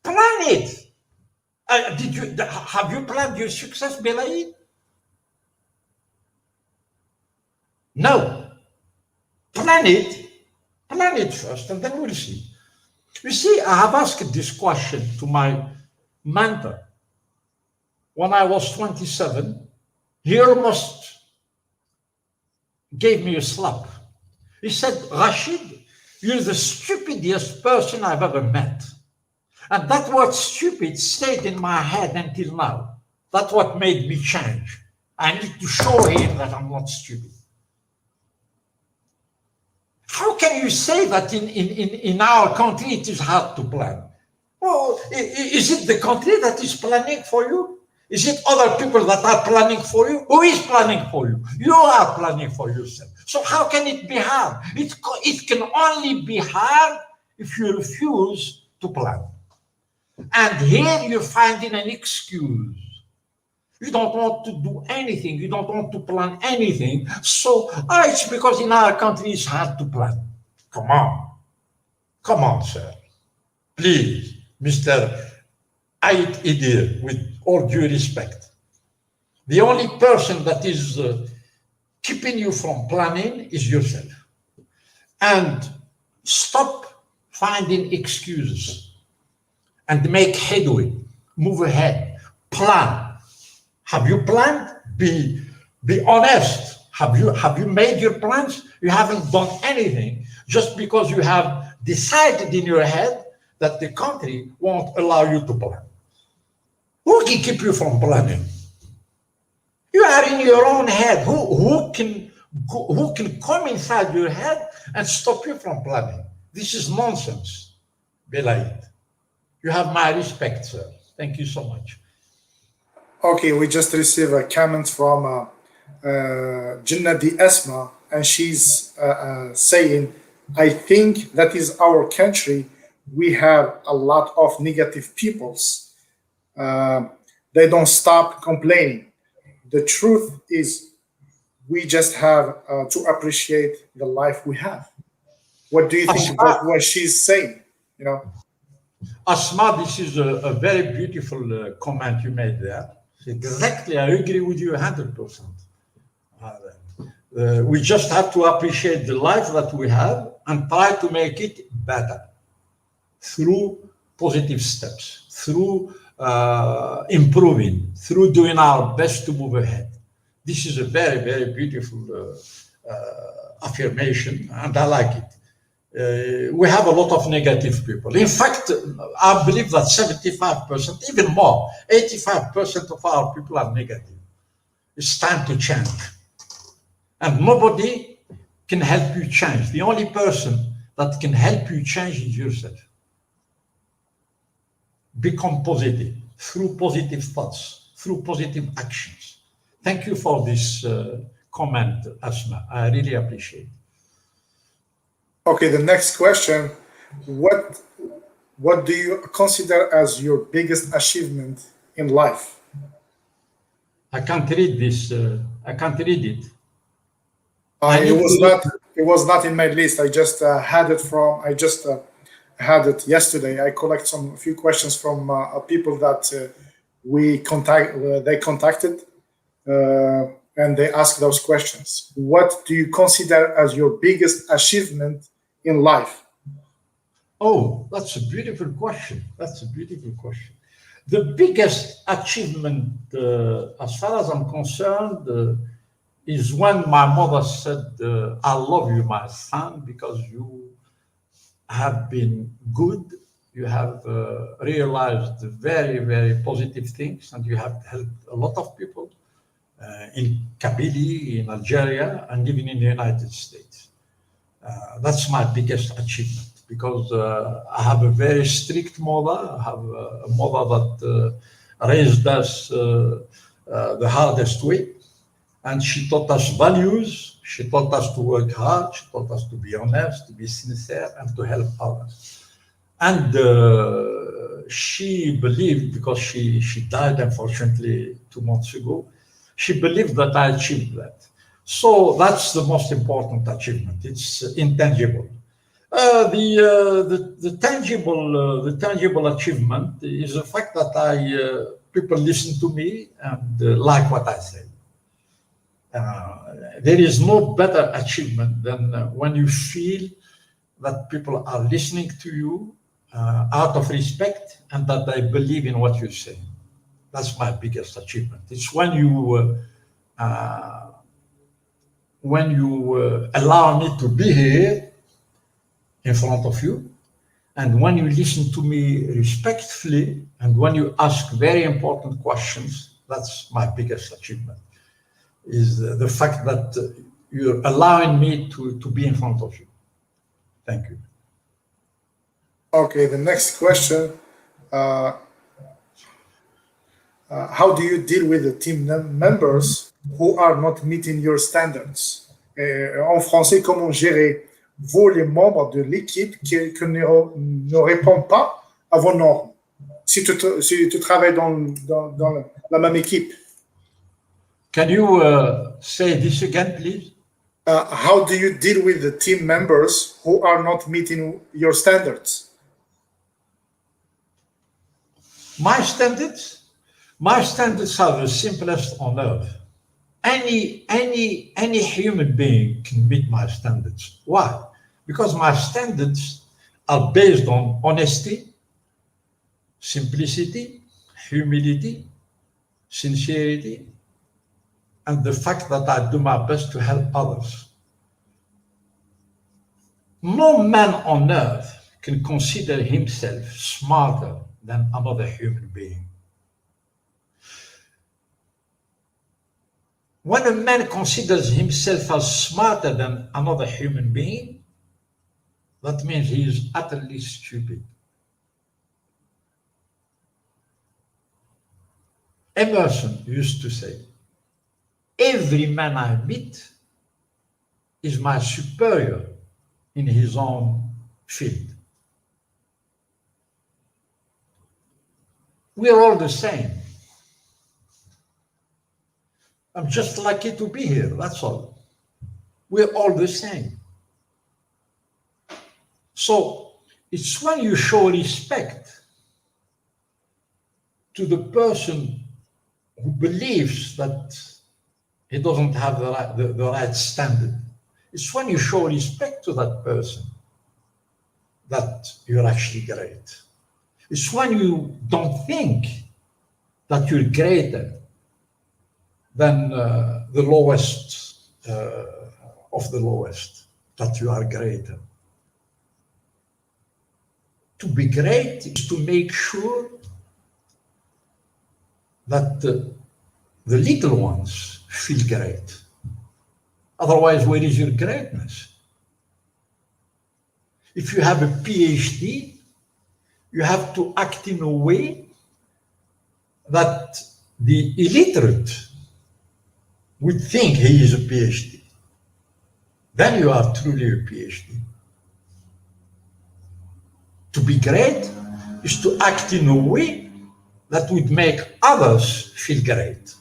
Plan it. Have you planned your success, Belaid? No. Plan it first, and then we'll see. You see, I have asked this question to my mentor. When I was 27, he almost gave me a slap. He said, Rashid, you're the stupidest person I've ever met. And that word stupid stayed in my head until now. That's what made me change. I need to show him that I'm not stupid. How can you say that in our country it is hard to plan? Well, is it the country that is planning for you? Is it other people that are planning for you? Who is planning for you? You are planning for yourself. So how can it be hard? It can only be hard if you refuse to plan. And here you're finding an excuse. You don't want to do anything. You don't want to plan anything. So it's because in our country it's hard to plan. Come on. Come on, sir. Please, Mr. Ait Idir, with all due respect. The only person that is keeping you from planning is yourself. And stop finding excuses. And make headway, move ahead, plan. Have you planned? Be honest. Have you made your plans? You haven't done anything just because you have decided in your head that the country won't allow you to plan. Who can keep you from planning? You are in your own head. Who can come inside your head and stop you from planning? This is nonsense, Belaid. You have my respect, sir. Thank you so much. Okay, we just received a comment from Jinnadi Esma, and she's saying, I think that is our country. We have a lot of negative peoples. They don't stop complaining. The truth is we just have to appreciate the life we have. What do you think about what she's saying? You know? Asma, this is a very beautiful comment you made there. Exactly, I agree with you 100%. We just have to appreciate the life that we have and try to make it better through positive steps, through improving, through doing our best to move ahead. This is a very, very beautiful affirmation, and I like it. We have a lot of negative people. In fact, I believe that 75%, even more, 85% of our people are negative. It's time to change. And nobody can help you change. The only person that can help you change is yourself. Become positive through positive thoughts, through positive actions. Thank you for this comment, Asma. I really appreciate it. Okay, the next question. What do you consider as your biggest achievement in life? I can't read this. I can't read it. It was not in my list. I just had it from. I just had it yesterday. I collect a few questions from people that they contacted, and they asked those questions. What do you consider as your biggest achievement in life? Oh, that's a beautiful question. That's a beautiful question. The biggest achievement, as far as I'm concerned, is when my mother said, I love you, my son, because you have been good. You have realized very, very positive things, and you have helped a lot of people in Kabylie, in Algeria, and even in the United States. That's my biggest achievement, because I have a very strict mother. I have a mother that raised us the hardest way. And she taught us values. She taught us to work hard. She taught us to be honest, to be sincere, and to help others. And she believed, because she died, unfortunately, 2 months ago, she believed that I achieved that. So that's the most important achievement. It's intangible. The tangible achievement is the fact that people listen to me and like what I say. There is no better achievement than when you feel that people are listening to you out of respect and that they believe in what you say. That's my biggest achievement. It's when you allow me to be here in front of you, and when you listen to me respectfully, and when you ask very important questions. That's my biggest achievement, is the fact that you're allowing me to be in front of you. Thank you. Okay, the next question. How do you deal with the team members who are not meeting your standards? En français, comment gérez-vous les membres de l'équipe qui ne répondent pas à vos normes? Si tu travailles dans la même équipe. Can you say this again, please? How do you deal with the team members who are not meeting your standards? My standards are the simplest on earth. Any human being can meet my standards. Why? Because my standards are based on honesty, simplicity, humility, sincerity, and the fact that I do my best to help others. No man on earth can consider himself smarter than another human being. When a man considers himself as smarter than another human being, that means he is utterly stupid. Emerson used to say, every man I meet is my superior in his own field. We're all the same. I'm just lucky to be here, that's all. We're all the same. So it's when you show respect to the person who believes that he doesn't have the right standard. It's when you show respect to that person that you're actually great. It's when you don't think that you're greater than the lowest of the lowest, that you are greater. To be great is to make sure that the little ones feel great. Otherwise, where is your greatness? If you have a PhD, you have to act in a way that the illiterate would think he is a PhD. Then you are truly a PhD. To be great is to act in a way that would make others feel great.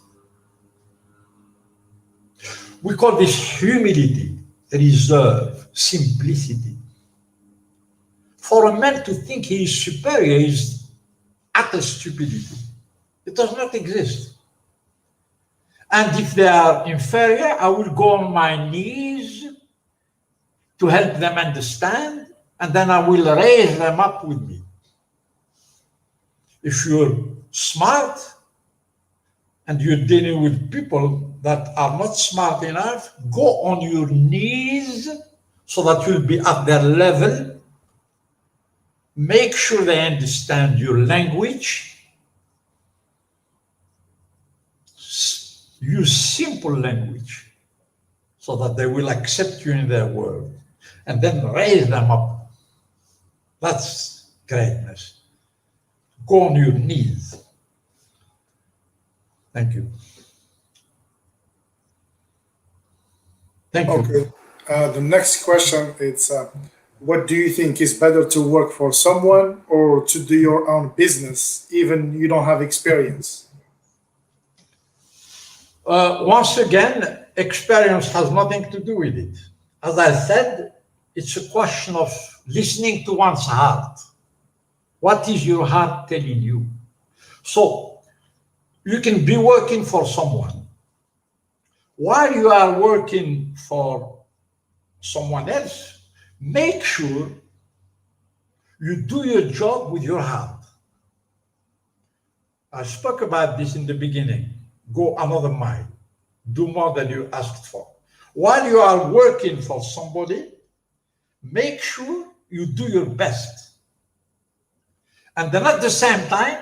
We call this humility, reserve, simplicity. For a man to think he is superior is utter stupidity. It does not exist. And if they are inferior, I will go on my knees to help them understand, and then I will raise them up with me. If you're smart and you're dealing with people that are not smart enough, go on your knees so that you'll be at their level. Make sure they understand your language. Use simple language so that they will accept you in their world, and then raise them up. That's greatness. Go on your knees. Thank you. Thank you. Okay. The next question is, what do you think is better to work for someone or to do your own business, even you don't have experience? Once again, experience has nothing to do with it. As I said, it's a question of listening to one's heart. What is your heart telling you? So you can be working for someone. While you are working for someone else, make sure you do your job with your heart. I spoke about this in the beginning. Go another mile. Do more than you asked for. While you are working for somebody, make sure you do your best. And then at the same time,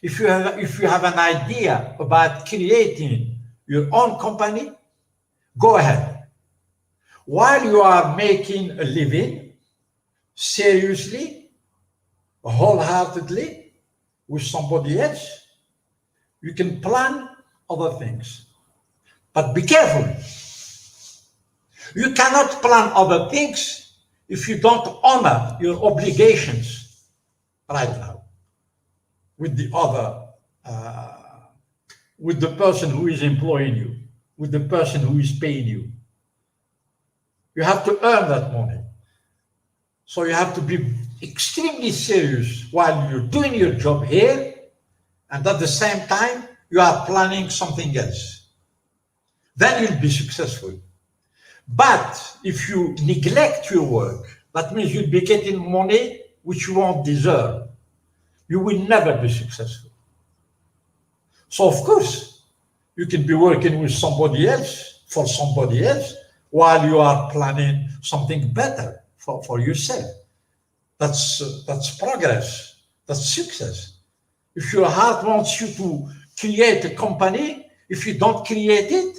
if you have an idea about creating your own company, go ahead. While you are making a living, seriously, wholeheartedly, with somebody else, you can plan other things. But be careful. You cannot plan other things if you don't honor your obligations right now with the other, with the person who is employing you, with the person who is paying you. You have to earn that money. So you have to be extremely serious while you're doing your job here, and at the same time, you are planning something else. Then you'll be successful. But if you neglect your work, that means you'll be getting money which you won't deserve. You will never be successful. So of course, you can be working with somebody else, for somebody else, while you are planning something better for yourself. That's progress. That's success. If your heart wants you to create a company, if you don't create it,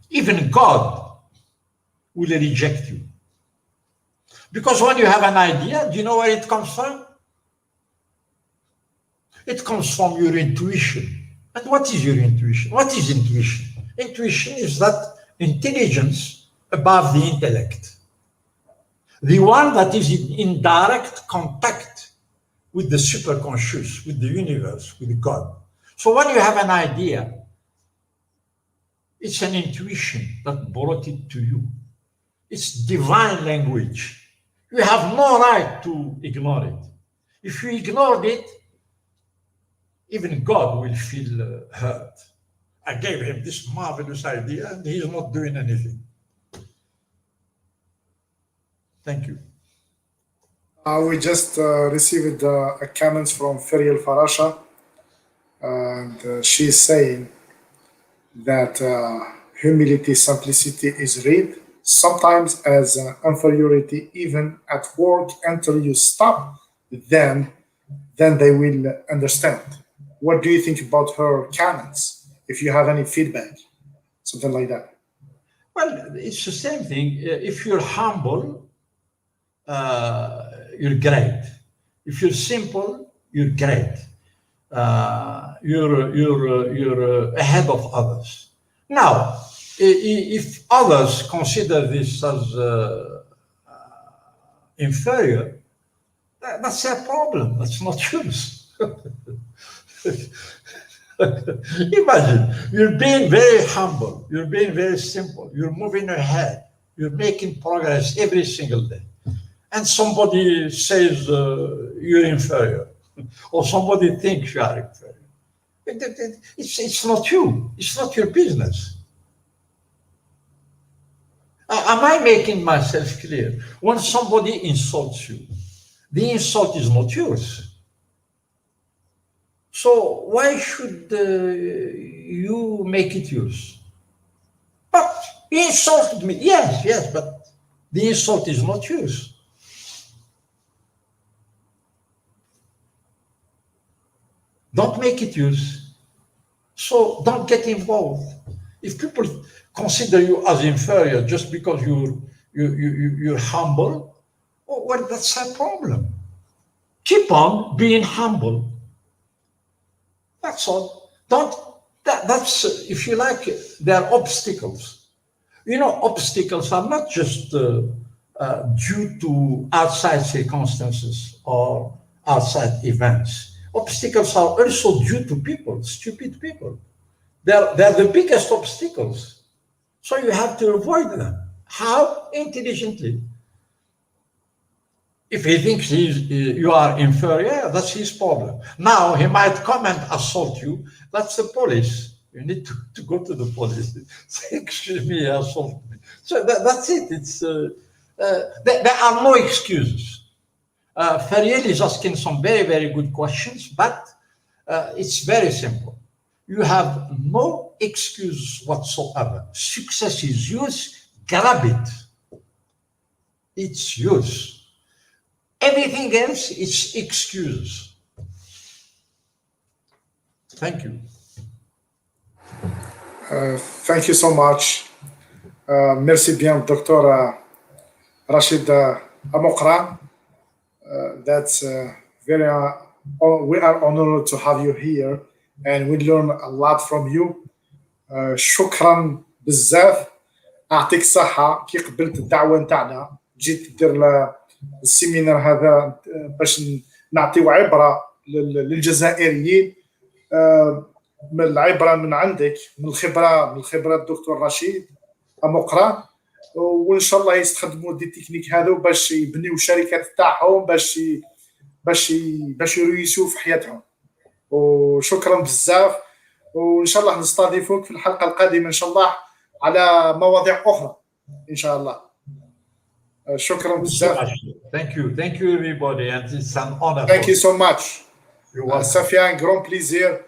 even God will reject you. Because when you have an idea, do you know where it comes from? It comes from your intuition. And what is your intuition? What is intuition? Intuition is that intelligence above the intellect. The one that is in direct contact with the superconscious, with the universe, with God. So when you have an idea, it's an intuition that brought it to you. It's divine language. You have no right to ignore it. If you ignored it, even God will feel hurt. I gave him this marvelous idea and he's not doing anything. Thank you. We just received a comment from Feriel Farasha, and she's saying that humility, simplicity is read sometimes as inferiority, even at work, until you stop, then they will understand. What do you think about her comments? if you have any feedback, something like that. Well, it's the same thing. If you're humble, you're great. If you're simple, you're great. You're ahead of others. Now, if others consider this as inferior, that's their problem. That's not yours. Imagine, you're being very humble, you're being very simple, you're moving ahead, you're making progress every single day. And somebody says you're inferior, or somebody thinks you are inferior. It's not you, it's not your business. Am I making myself clear? When somebody insults you, the insult is not yours. So why should you make it yours? But he insulted me. Yes, but the insult is not yours. Don't make it yours. So don't get involved. If people consider you as inferior just because you're humble, well, that's a problem. Keep on being humble. That's all. That's if you like, there are obstacles. You know, obstacles are not just due to outside circumstances or outside events. Obstacles are also due to people, stupid people. They're the biggest obstacles. So you have to avoid them. How? Intelligently. If he thinks you are inferior, that's his problem. Now, he might come and assault you. That's the police. You need to go to the police. Say, excuse me, he assaulted me. So that's it. There are no excuses. Fariel is asking some very, very good questions, but it's very simple. You have no excuse whatsoever. Success is yours. Grab it. It's yours. Everything else is excuses. Thank you. Thank you so much. Merci bien, Dr. Rachid Amokrane. That's very. We are honored to have you here, and we learn a lot from you. شكرا بزاف. أعطيك الصحة كي قبلت الدعوة نتاعنا جيت دير السيمينار هذا باش نعطيو عبرة للجزائريين، من العبرة من عندك، من الخبرة الدكتور رشيد أمقران، وإن شاء الله يستخدموا دي تكنيك هذو باش يبنيو الشركات تاعهم باش يريسوا في حياتهم. وشكرا بزاف، وإن شاء الله نستضيفوك في الحلقة القادمة إن شاء الله على مواضيع أخرى إن شاء الله. شكرا بزاف. Thank you everybody, and it's an honor. Thank you so much. Ça fait un grand plaisir.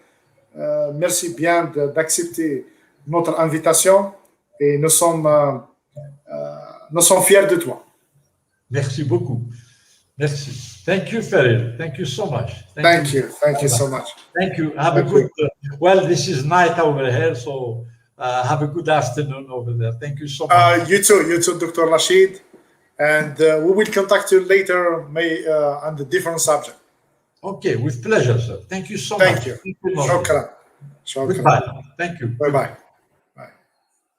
Merci bien d'accepter notre invitation et nous sommes fiers de toi. Merci beaucoup. Merci. Thank you, Feril. Thank you so much. Thank you so much. Thank you. Have a good. Well, this is night over here, so have a good afternoon over there. Thank you so much. You too, Dr. Rashid. And we will contact you later, on the different subject. Okay, with pleasure, sir. Thank you so much. Thank you. Shukran. Goodbye. Thank you. Bye-bye.